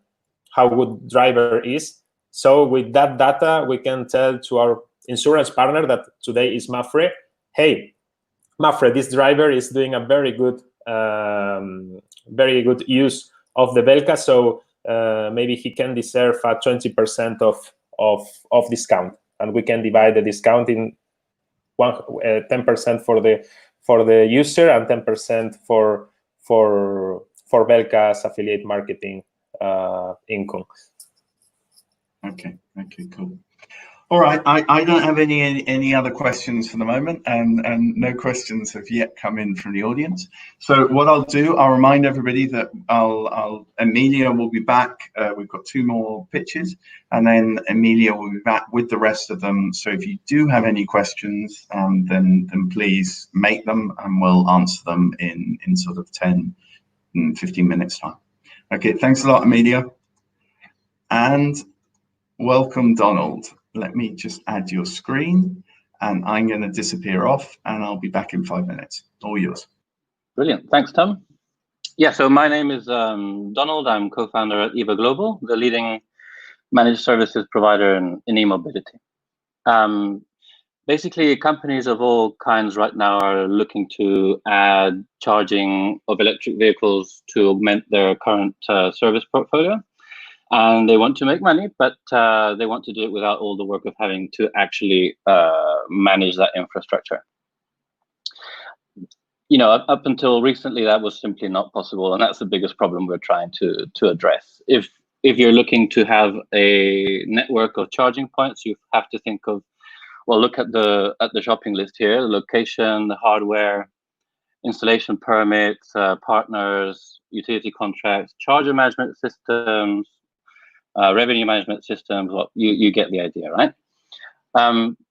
how good driver is. So with that data, we can tell to our insurance partner that today is Mafre, hey, Mafre, this driver is doing a very good use of the Velca, so maybe he can deserve a 20% of discount, and we can divide the discount in 10% for the user and 10% for Velca's affiliate marketing income. Okay, cool. All right, I don't have any other questions for the moment, and no questions have yet come in from the audience. So what I'll do, I'll remind everybody that Emilia will be back. We've got 2 more pitches, and then Emilia will be back with the rest of them. So if you do have any questions, then please make them, and we'll answer them in sort of 10, 15 minutes time. Okay, thanks a lot, Emilia, and welcome, Donald. Let me just add your screen, and I'm going to disappear off, and I'll be back in 5 minutes. All yours. Brilliant. Thanks, Tom. Yeah, so my name is Donald. I'm co-founder at EVA Global, the leading managed services provider in e-mobility. Basically, companies of all kinds right now are looking to add charging of electric vehicles to augment their current service portfolio. And they want to make money, but they want to do it without all the work of having to actually manage that infrastructure. You know, up until recently, that was simply not possible, and that's the biggest problem we're trying to address. If you're looking to have a network of charging points, you have to think of, well, look at the shopping list here: the location, the hardware, installation permits, partners, utility contracts, charger management systems. Revenue management systems, well, you get the idea, right?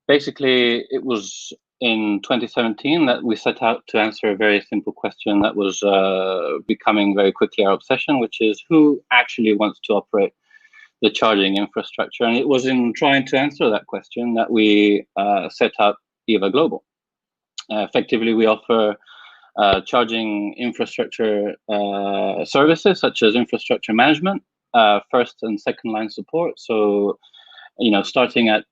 Basically, it was in 2017 that we set out to answer a very simple question that was becoming very quickly our obsession, which is who actually wants to operate the charging infrastructure? And it was in trying to answer that question that we set up EVA Global. Effectively, we offer charging infrastructure services such as infrastructure management, first and second line support. So, you know, starting at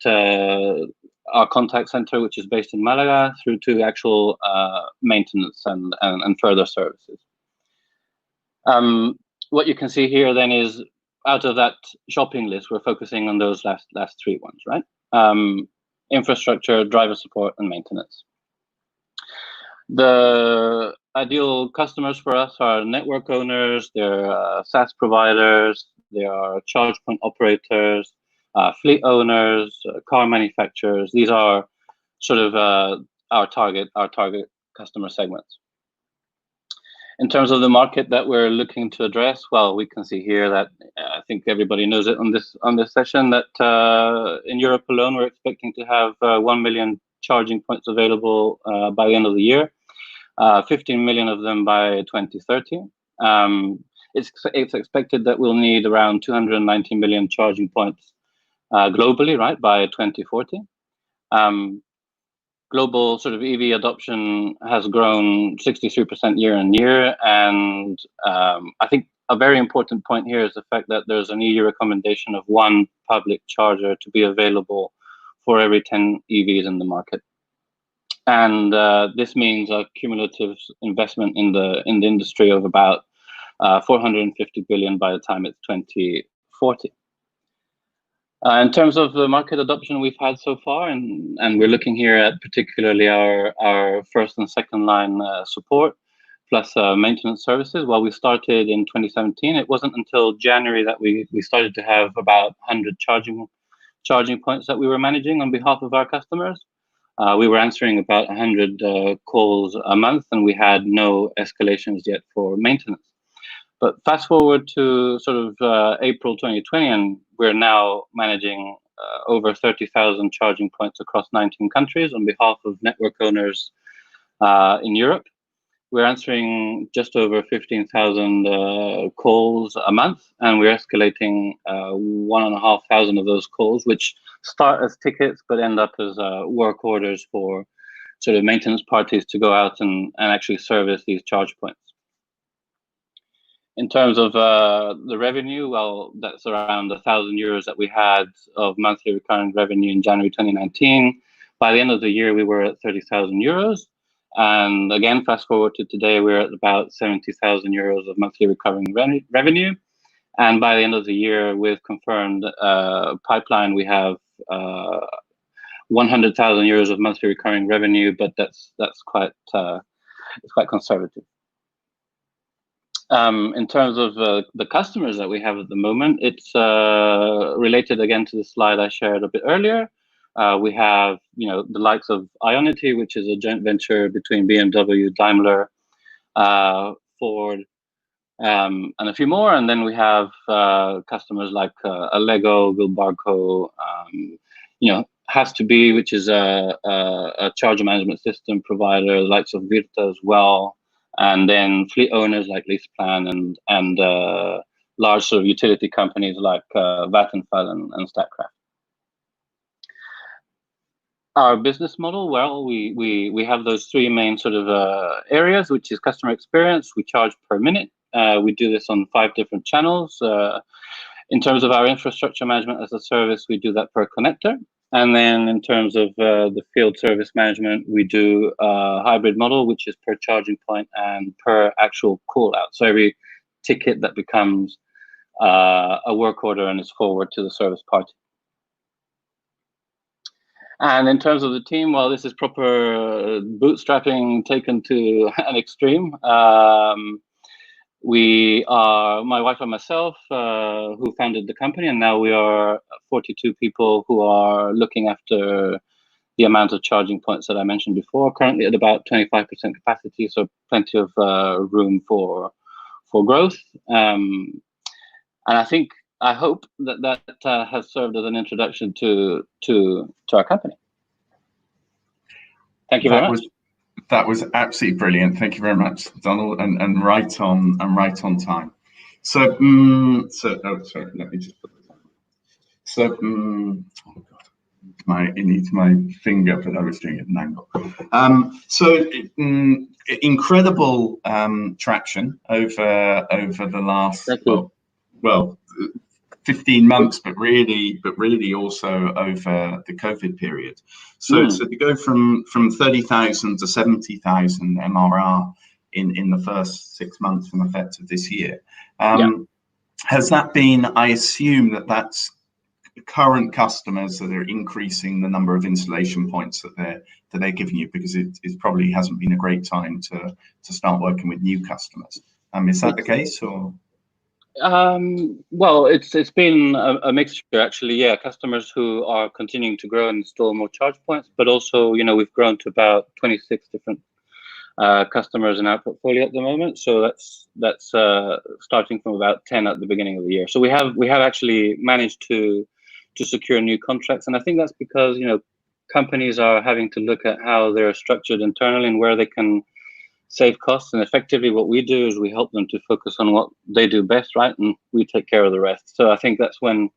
our contact center, which is based in Malaga, through to actual maintenance and further services. What you can see here then is, out of that shopping list, we're focusing on those last three ones, right? Infrastructure, driver support, and maintenance. The ideal customers for us are network owners, they're SaaS providers, they are charge point operators, fleet owners, car manufacturers. These are sort of our target customer segments. In terms of the market that we're looking to address, well, we can see here that I think everybody knows it on this session, that in Europe alone we're expecting to have 1 million charging points available by the end of the year, 15 million of them by 2030. It's expected that we'll need around 290 million charging points globally, right, by 2040. Global sort of EV adoption has grown 63% year on year, and I think a very important point here is the fact that there's an EU recommendation of 1 public charger to be available for every 10 EVs in the market. And this means a cumulative investment in the industry of about 450 billion by the time it's 2040. In terms of the market adoption we've had so far, and we're looking here at particularly our first and second line support, plus maintenance services. While we started in 2017, it wasn't until January that we started to have about 100 charging points that we were managing on behalf of our customers. We were answering about 100 calls a month, and we had no escalations yet for maintenance. But fast forward to sort of April 2020, and we're now managing over 30,000 charging points across 19 countries on behalf of network owners in Europe. We're answering just over 15,000 calls a month, and we're escalating 1,500 of those calls, which start as tickets but end up as work orders for sort of maintenance parties to go out and actually service these charge points. In terms of the revenue, well, that's around 1,000 euros that we had of monthly recurring revenue in January 2019. By the end of the year, we were at 30,000 euros. And again, fast forward to today, we're at about 70,000 euros of monthly recurring revenue. And by the end of the year, with confirmed pipeline, we have 100,000 euros of monthly recurring revenue, but that's quite it's quite conservative. In terms of the customers that we have at the moment, it's related again to the slide I shared a bit earlier. We have, the likes of Ionity, which is a joint venture between BMW, Daimler, Ford, and a few more. And then we have customers like Allego, Bilbarco, Has to Be, which is a charger management system provider, the likes of Virta as well. And then fleet owners like LeasePlan and large sort of utility companies like Vattenfall and Statkraft. Our business model, well, we have those three main sort of areas, which is customer experience. We charge per minute. We do this on 5 different channels. In terms of our infrastructure management as a service, we do that per connector. And then in terms of the field service management, we do a hybrid model, which is per charging point and per actual call out. So every ticket that becomes a work order and is forwarded to the service party. And in terms of the team, well, this is proper bootstrapping taken to an extreme. We are, my wife and myself, who founded the company, and now we are 42 people who are looking after the amount of charging points that I mentioned before, currently at about 25% capacity, so plenty of room for growth. And I hope that has served as an introduction to our company. Thank you very much. That was absolutely brilliant. Thank you very much, Donald, and right on time. So, sorry, let me just put this on. So, oh God, it needs my finger, but I was doing it at an angle. Incredible traction over the last 15 months, but really also over the COVID period. So to go from 30,000 to 70,000 MRR in the first 6 months from effect of this year, has that been? I assume that's current customers that are increasing the number of installation points that they're giving you, because it probably hasn't been a great time to start working with new customers. Is that the case, or? Well, it's been a mixture, actually. Yeah, customers who are continuing to grow and install more charge points, but also, we've grown to about 26 different customers in our portfolio at the moment. So that's starting from about 10 at the beginning of the year. So we have actually managed to secure new contracts, and I think that's because companies are having to look at how they're structured internally and where they can save costs. And effectively what we do is we help them to focus on what they do best, right? And we take care of the rest. So I think that's when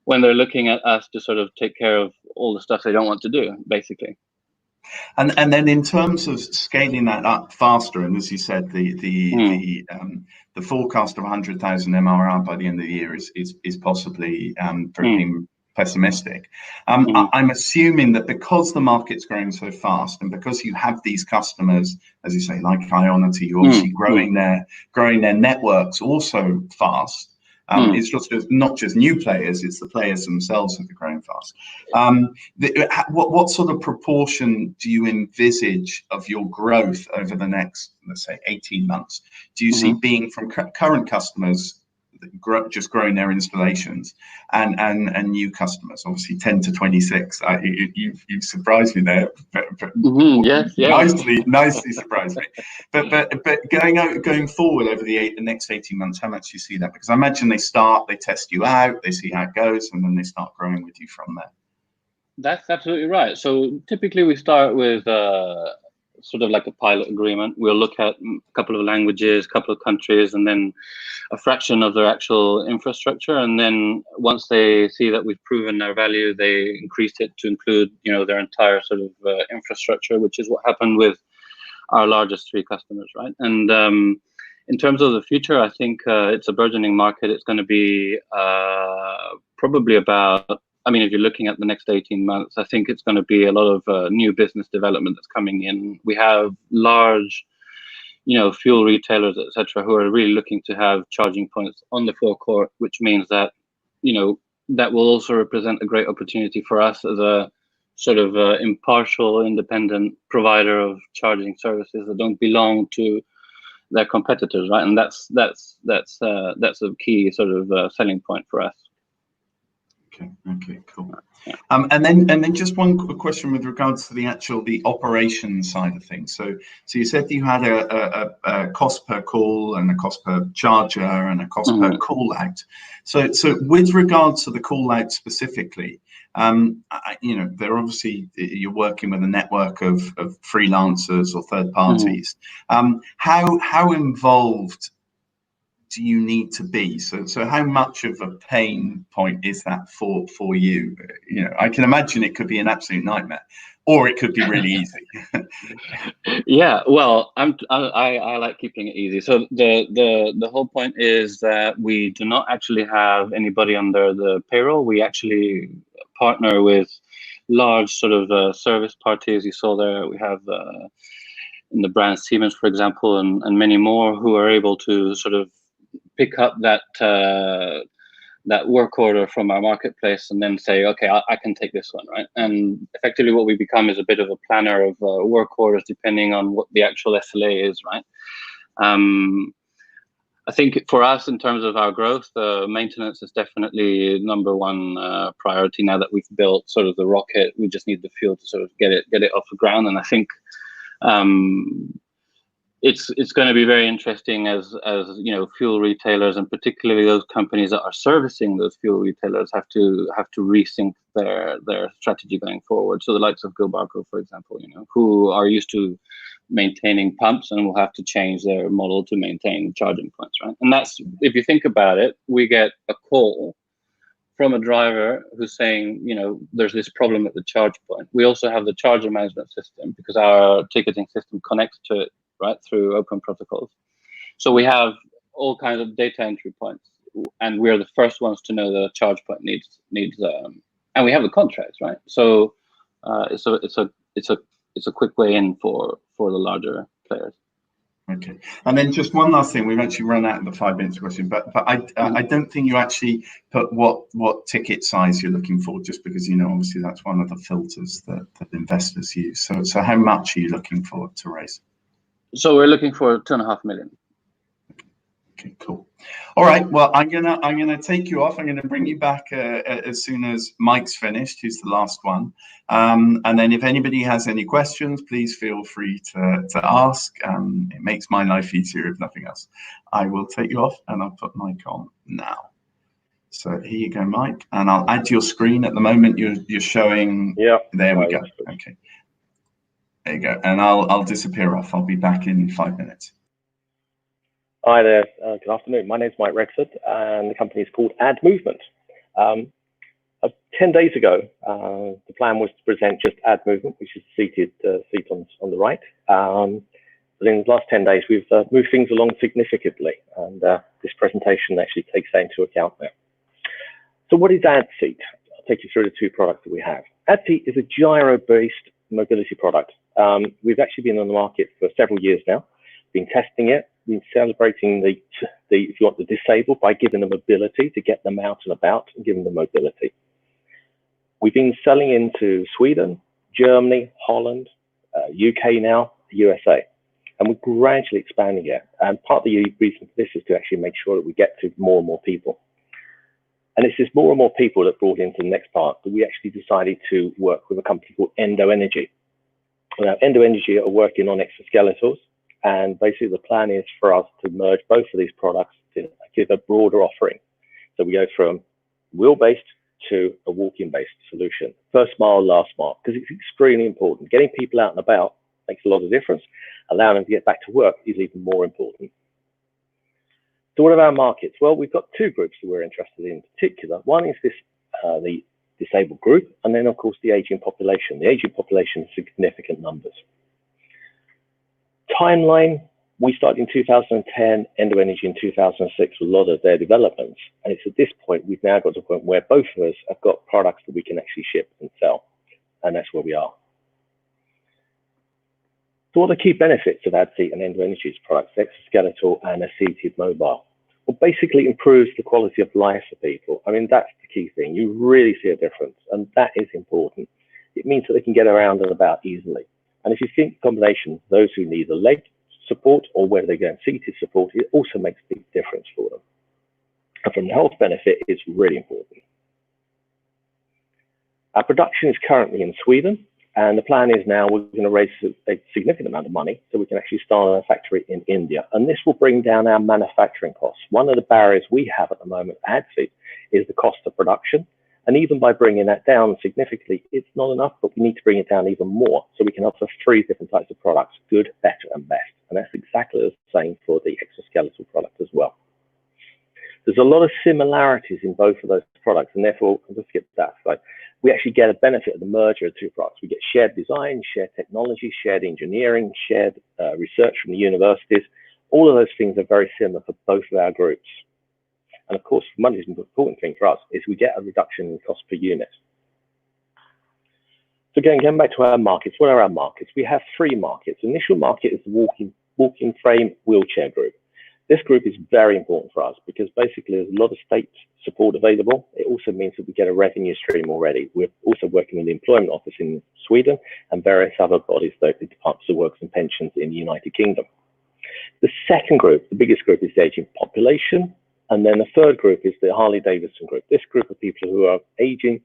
they're looking at us to sort of take care of all the stuff they don't want to do, basically. And then in terms of scaling that up faster, and as you said, the forecast of 100,000 MRR by the end of the year is possibly very pessimistic. I'm assuming that because the market's growing so fast, and because you have these customers, as you say, like Ionity, you're obviously growing their networks also fast. It's just not just new players; it's the players themselves that are growing fast. What sort of proportion do you envisage of your growth over the next, let's say, 18 months? Do you see being from current customers just growing their installations, and new customers? Obviously 10 to 26. You surprised me there. Yes. Nicely surprised me. But going forward over the next 18 months, how much do you see that? Because I imagine they test you out, they see how it goes, and then they start growing with you from there. That's absolutely right. So typically we start with sort of like a pilot agreement. We'll look at a couple of languages, a couple of countries, and then a fraction of their actual infrastructure. And then once they see that we've proven their value, they increase it to include, their entire sort of infrastructure, which is what happened with our largest 3 customers, right? And in terms of the future, I think it's a burgeoning market. It's going to be probably about, if you're looking at the next 18 months, I think it's going to be a lot of new business development that's coming in. We have large, fuel retailers, etc., who are really looking to have charging points on the forecourt, which means that, that will also represent a great opportunity for us as a sort of impartial, independent provider of charging services that don't belong to their competitors, right? And that's a key sort of selling point for us. Okay, cool. And then just one quick question with regards to the operations side of things. So you said you had a cost per call and a cost per charger and a cost per call out. So with regards to the call out specifically, they're obviously, you're working with a network of freelancers or third parties. How involved do you need to be? So how much of a pain point is that for you? I can imagine it could be an absolute nightmare, or it could be really easy. Yeah, well, I like keeping it easy. So the whole point is that we do not actually have anybody under the payroll. We actually partner with large sort of service parties. You saw there, we have in the brand Siemens, for example, and many more, who are able to sort of pick up that work order from our marketplace and then say, okay, I can take this one, right? And effectively what we become is a bit of a planner of work orders depending on what the actual SLA is, right? I think for us, in terms of our growth, maintenance is definitely number one priority. Now that we've built sort of the rocket, we just need the fuel to sort of get it off the ground. And I think it's going to be very interesting as fuel retailers, and particularly those companies that are servicing those fuel retailers, have to rethink their strategy going forward. So the likes of Gilbarco, for example, who are used to maintaining pumps and will have to change their model to maintain charging points, right? And that's, if you think about it, we get a call from a driver who's saying, there's this problem at the charge point. We also have the charger management system because our ticketing system connects to it, right, through open protocols. So we have all kinds of data entry points. and we're the first ones to know that a charge point needs and we have the contracts, right? So it's a quick way in for the larger players. Okay, and then just one last thing. We've actually run out of the 5 minutes question, but I don't think you actually put what ticket size you're looking for, just because, you know, obviously that's one of the filters that investors use. So how much are you looking for to raise? So we're looking for 2.5 million. Okay, cool. All right. Well, I'm gonna take you off. I'm gonna bring you back as soon as Mike's finished, who's the last one. And then if anybody has any questions, please feel free to ask. It makes my life easier, if nothing else. I will take you off, and I'll put Mike on now. So here you go, Mike, and I'll add your screen. At the moment, you're showing. Yeah. There we go. Okay. There you go. And I'll disappear off. I'll be back in 5 minutes. Hi there, good afternoon. My name is Mike Redford, and the company is called AddMovement. 10 days ago, the plan was to present just AddMovement, which is the seat on the right. But in the last 10 days, we've moved things along significantly, and this presentation actually takes that into account now. So what is AddSeat? I'll take you through the two products that we have. AddSeat is a gyro-based mobility product. We've actually been on the market for several years now, been testing it, been celebrating the if you want, the disabled by giving them mobility to get them out and about and giving them mobility. We've been selling into Sweden, Germany, Holland, UK now, USA, and we're gradually expanding it. And part of the reason for this is to actually make sure that we get to more and more people. And it's this more and more people that brought into the next part that we actually decided to work with a company called Endo Energy. Now, Endo Energy are working on exoskeletals. And basically the plan is for us to merge both of these products to give a broader offering. So we go from wheel-based to a walking-based solution. First mile, last mile, because it's extremely important. Getting people out and about makes a lot of difference. Allowing them to get back to work is even more important. So what are our markets? Well, we've got two groups that we're interested in particular. One is this, the disabled group, and then of course the aging population. The aging population is significant numbers. Timeline, we started in 2010, Endo Energy in 2006 with a lot of their developments. And it's at this point, we've now got to a point where both of us have got products that we can actually ship and sell. And that's where we are. So what are the key benefits of AddSeat and Endo Energy's products, exoskeletal and a seated mobile? Well, basically improves the quality of life for people. I mean, that's the key thing. You really see a difference, and that is important. It means that they can get around and about easily. And if you think combination, those who need a leg support or whether they go seated support, it also makes a big difference for them. And from the health benefit, it's really important. Our production is currently in Sweden, and the plan is now we're going to raise a significant amount of money so we can actually start a factory in India. And this will bring down our manufacturing costs. One of the barriers we have at the moment at AddSeat is the cost of production. And even by bringing that down significantly, it's not enough, but we need to bring it down even more so we can offer 3 different types of products, good, better, and best. And that's exactly the same for the exoskeletal product as well. There's a lot of similarities in both of those products, and therefore, I'll just skip that slide. We actually get a benefit of the merger of 2 products. We get shared design, shared technology, shared engineering, shared research from the universities. All of those things are very similar for both of our groups. And of course, the most important thing for us is we get a reduction in cost per unit. So again, going back to our markets, what are our markets? We have 3 markets. The initial market is the walking frame wheelchair group. This group is very important for us because basically there's a lot of state support available. It also means that we get a revenue stream already. We're also working with the Employment Office in Sweden and various other bodies, like the Departments of Works and Pensions in the United Kingdom. The second group, the biggest group, is the aging population. And then the third group is the Harley-Davidson group. This group of people who are aging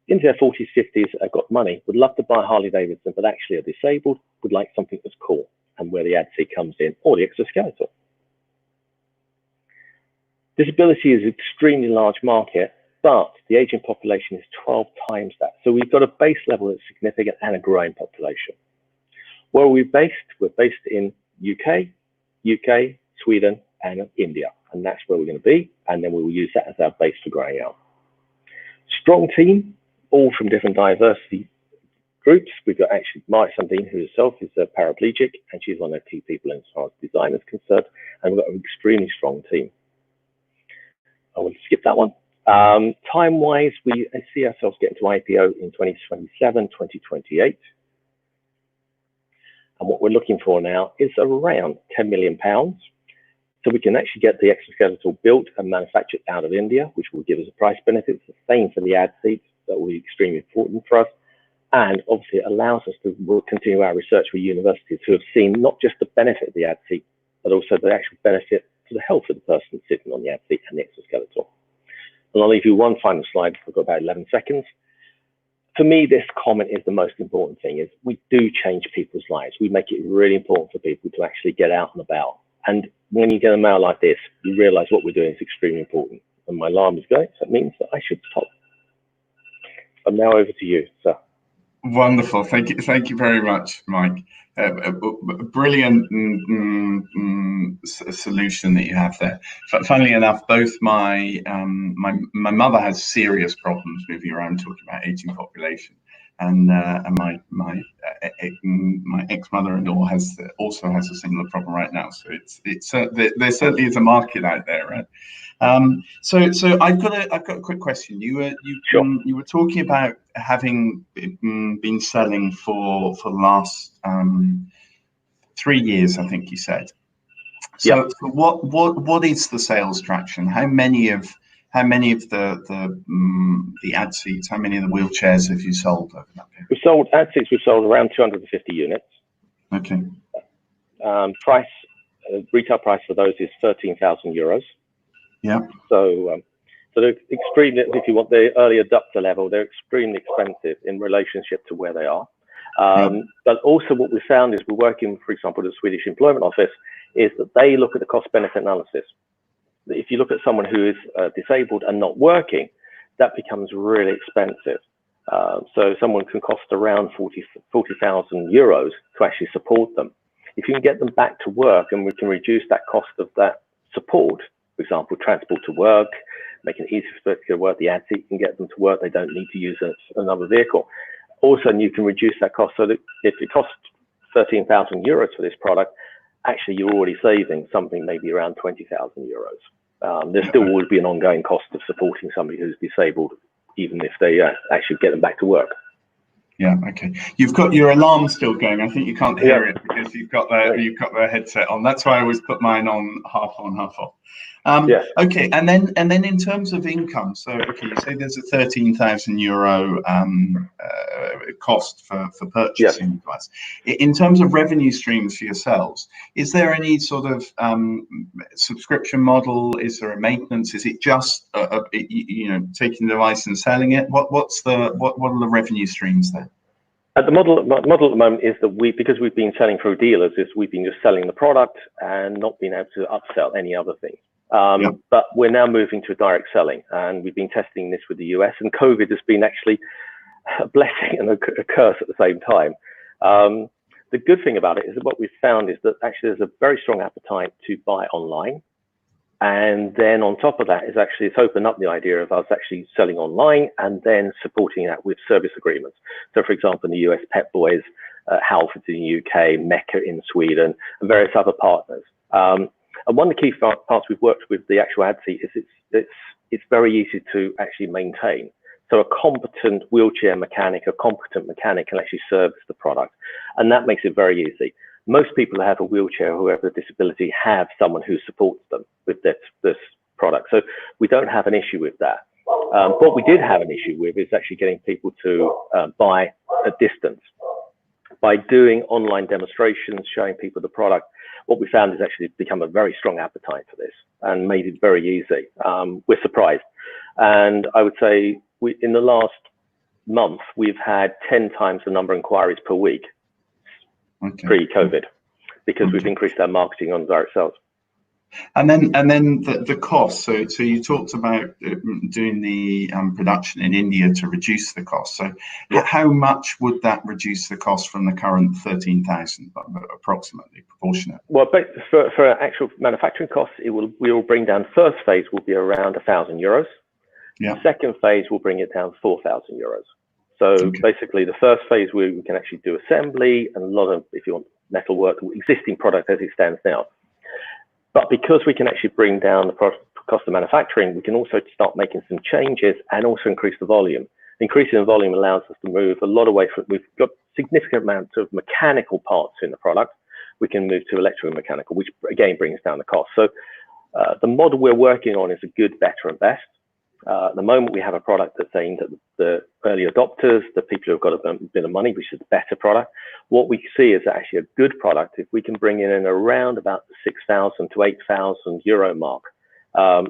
into their 40s, 50s, have got money, would love to buy Harley-Davidson, but actually are disabled, would like something that's cool, and where the AddSeat comes in, or the exoskeletal. Disability is an extremely large market, but the aging population is 12 times that. So we've got a base level that's significant and a growing population. Where are we based? We're based in UK, Sweden, and India. And that's where we're going to be. And then we will use that as our base for growing out. Strong team, all from different diversity groups. We've got actually Mari Sundin, who herself is a paraplegic, and she's one of the key people as far as design is concerned. And we've got an extremely strong team. will skip that one. Time-wise, we see ourselves getting to IPO in 2027, 2028. And what we're looking for now is around £10 million. So we can actually get the exoskeletal built and manufactured out of India, which will give us a price benefit. It's the same for the AddSeat. That will be extremely important for us. And obviously it allows us to continue our research with universities who have seen not just the benefit of the AddSeat, but also the actual benefit to the health of the person sitting on the AddSeat and the exoskeletal. And I'll leave you one final slide. I've got about 11 seconds. For me, this comment is the most important thing, is we do change people's lives. We make it really important for people to actually get out and about. And when you get a mail like this, you realize what we're doing is extremely important. And my alarm is going, so it means that I should stop. I'm now over to you, sir. Wonderful. Thank you very much, Mike. A brilliant solution that you have there. Funnily enough, both my mother has serious problems moving around, talking about aging population, and my ex-mother-in-law also has a similar problem right now. So there certainly is a market out there, right? So I've got a quick question. You were talking about having been selling for the last 3 years, I think you said. So, so what is the sales traction? How many of the AddSeats, how many of the wheelchairs have you sold over that period? We've sold AddSeats. We've sold around 250 units. Okay. Retail price for those is €13,000. Yeah. So they're extremely, if you want the early adopter level, they're extremely expensive in relationship to where they are. But also what we found is we're working, for example, the Swedish Employment Office, is that they look at the cost benefit analysis. If you look at someone who is disabled and not working, that becomes really expensive. So someone can cost around €40,000 to actually support them. If you can get them back to work and we can reduce that cost of that support, for example, transport to work, making it easier for them to work, the AddSeat can get them to work, they don't need to use another vehicle. Also, you can reduce that cost so that if it costs €13,000 for this product, actually you're already saving something maybe around €20,000. There still would be an ongoing cost of supporting somebody who's disabled, even if they actually get them back to work. Yeah. Okay. You've got your alarm still going. I think you can't hear it because you've got the headset on. That's why I always put mine on, half off. Okay. And then in terms of income, so okay, you say there's a €13,000 cost for purchasing the device. In terms of revenue streams for yourselves, is there any sort of subscription model? Is there a maintenance? Is it just taking the device and selling it? What are the revenue streams there? The model at the moment is that because we've been selling through dealers, we've been just selling the product and not being able to upsell any other thing. But we're now moving to direct selling, and we've been testing this with the US, and COVID has been actually a blessing and a curse at the same time. The good thing about it is that what we've found is that actually there's a very strong appetite to buy online. And then on top of that is actually, it's opened up the idea of us actually selling online and then supporting that with service agreements. So for example, in the US, Pep Boys, Halfords in the UK, Mecca in Sweden, and various other partners. And one of the key parts we've worked with the actual AddSeat is it's very easy to actually maintain. So a competent wheelchair mechanic, a competent mechanic can actually service the product. And that makes it very easy. Most people who have a wheelchair, who have a disability, have someone who supports them with this product. So we don't have an issue with that. What we did have an issue with is actually getting people to buy at distance. By doing online demonstrations, showing people the product, what we found is actually become a very strong appetite for this and made it very easy. We're surprised. And I would say in the last month, we've had 10 times the number of inquiries per week pre-COVID, because we've increased our marketing on direct sales. And then the cost. So you talked about doing the production in India to reduce the cost. So how much would that reduce the cost from the current 13,000, approximately proportionate? Well, for actual manufacturing costs, we will bring down. First phase will be around €1,000. Yeah. Second phase will bring it down €4,000. So basically, the first phase we can actually do assembly and a lot of, if you want, metal work, existing product as it stands now. But because we can actually bring down the cost of manufacturing, we can also start making some changes and also increase the volume. Increasing the volume allows us to move a lot away from, we've got significant amounts of mechanical parts in the product. We can move to electrical and mechanical, which again brings down the cost. So the model we're working on is a good, better, and best. At the moment, we have a product that's aimed at the early adopters, the people who've got a bit of money, which is a better product. What we see is actually a good product. If we can bring in around about the 6,000 to 8,000 euro mark,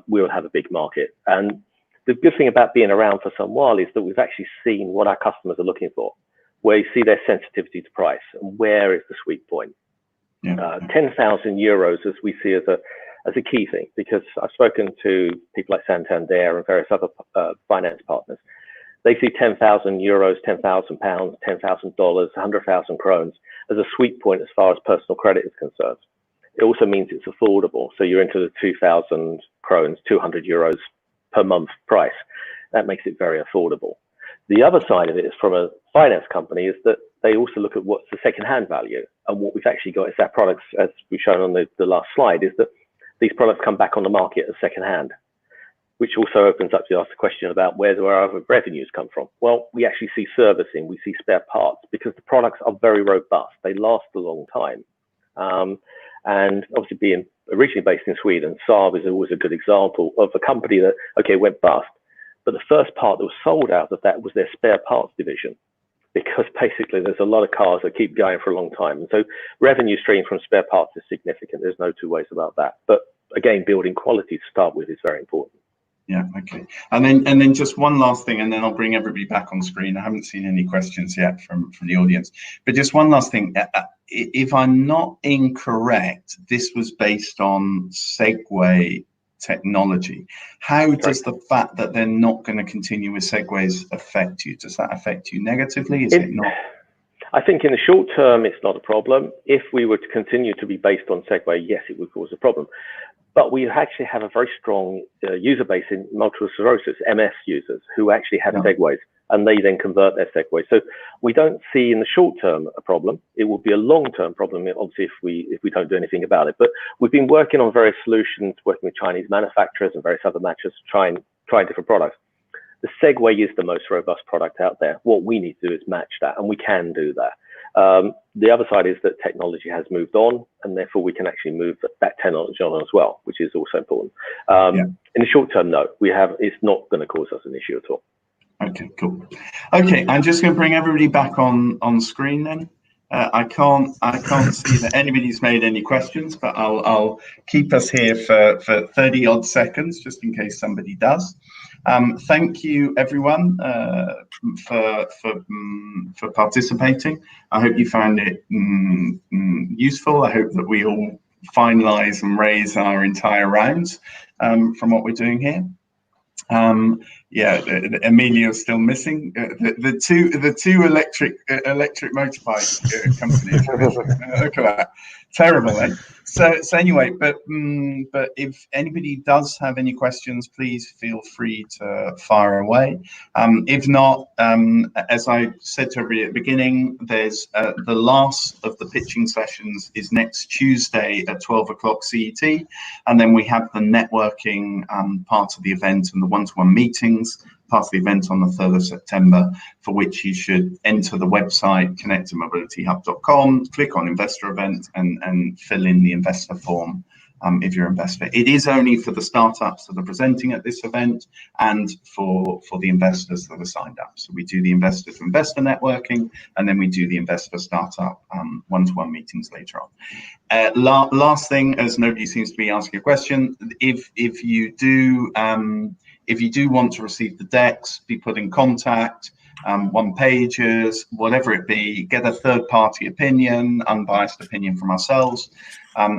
we will have a big market. And the good thing about being around for some while is that we've actually seen what our customers are looking for, where you see their sensitivity to price and where is the sweet point. 10,000 euros, as we see as a key thing, because I've spoken to people like Santander and various other finance partners. They see 10,000 euros, 10,000 pounds, $10,000, 100,000 krones as a sweet point as far as personal credit is concerned. It also means it's affordable. So you're into the 2,000 krones, 200 euros per month price. That makes it very affordable. The other side of it is, from a finance company, is that they also look at what's the second-hand value. And what we've actually got is our products, as we've shown on the last slide, is that these products come back on the market as second-hand, which also opens up to ask the question about where do our other revenues come from. Well, we actually see servicing, we see spare parts, because the products are very robust. They last a long time. And obviously, being originally based in Sweden, Saab is always a good example of a company that, okay, went bust, but the first part that was sold out of that was their spare parts division, because basically there's a lot of cars that keep going for a long time. And so revenue stream from spare parts is significant. There's no two ways about that. But again, building quality to start with is very important. Yeah, okay. And then just one last thing, and then I'll bring everybody back on screen. I haven't seen any questions yet from the audience, but just one last thing. If I'm not incorrect, this was based on Segway technology. How does the fact that they're not going to continue with Segways affect you? Does that affect you negatively? Is it not? I think in the short term, it's not a problem. If we were to continue to be based on Segway, yes, it would cause a problem. But we actually have a very strong user base in multiple sclerosis, MS users, who actually have Segways, and they then convert their Segways. So we don't see in the short term a problem. It will be a long-term problem, obviously, if we don't do anything about it. But we've been working on various solutions, working with Chinese manufacturers and various other matches to try different products. The Segway is the most robust product out there. What we need to do is match that, and we can do that. The other side is that technology has moved on, and therefore we can actually move that technology on as well, which is also important. In the short term, no, it's not going to cause us an issue at all. Okay, cool. Okay, I'm just going to bring everybody back on screen then. I can't see that anybody's made any questions, but I'll keep us here for 30 odd seconds just in case somebody does. Thank you everyone for participating. I hope you found it useful. I hope that we all finalize and raise our entire rounds from what we're doing here. Yeah, Emilio's still missing. The two electric motorbike companies. Look at that, terrible, eh? So anyway, but if anybody does have any questions, please feel free to fire away. If not, as I said to everybody at the beginning, there's the last of the pitching sessions is next Tuesday at 12 o'clock CET, and then we have the networking part of the event and the one-to-one meetings part of the event on the 3rd of September, for which you should enter the website connectedmobilityhub.com, click on investor event and fill in the investor form if you're an investor. It is only for the startups that are presenting at this event and for the investors that are signed up. So we do the investor to investor networking, and then we do the investor startup one-to-one meetings later on. Last thing, as nobody seems to be asking a question, if you do want to receive the decks, be put in contact, one pages, whatever it be, get a third party opinion, unbiased opinion from ourselves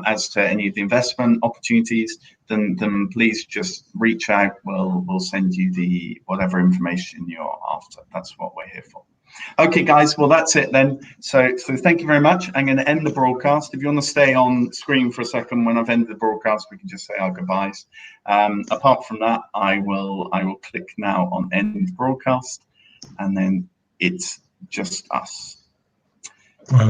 as to any of the investment opportunities, then please just reach out. We'll send you the whatever information you're after. That's what we're here for. Okay, guys, well, that's it then. So thank you very much. I'm going to end the broadcast. If you want to stay on screen for a second when I've ended the broadcast, we can just say our goodbyes. Apart from that, I will click now on end broadcast, and then it's just us. Okay.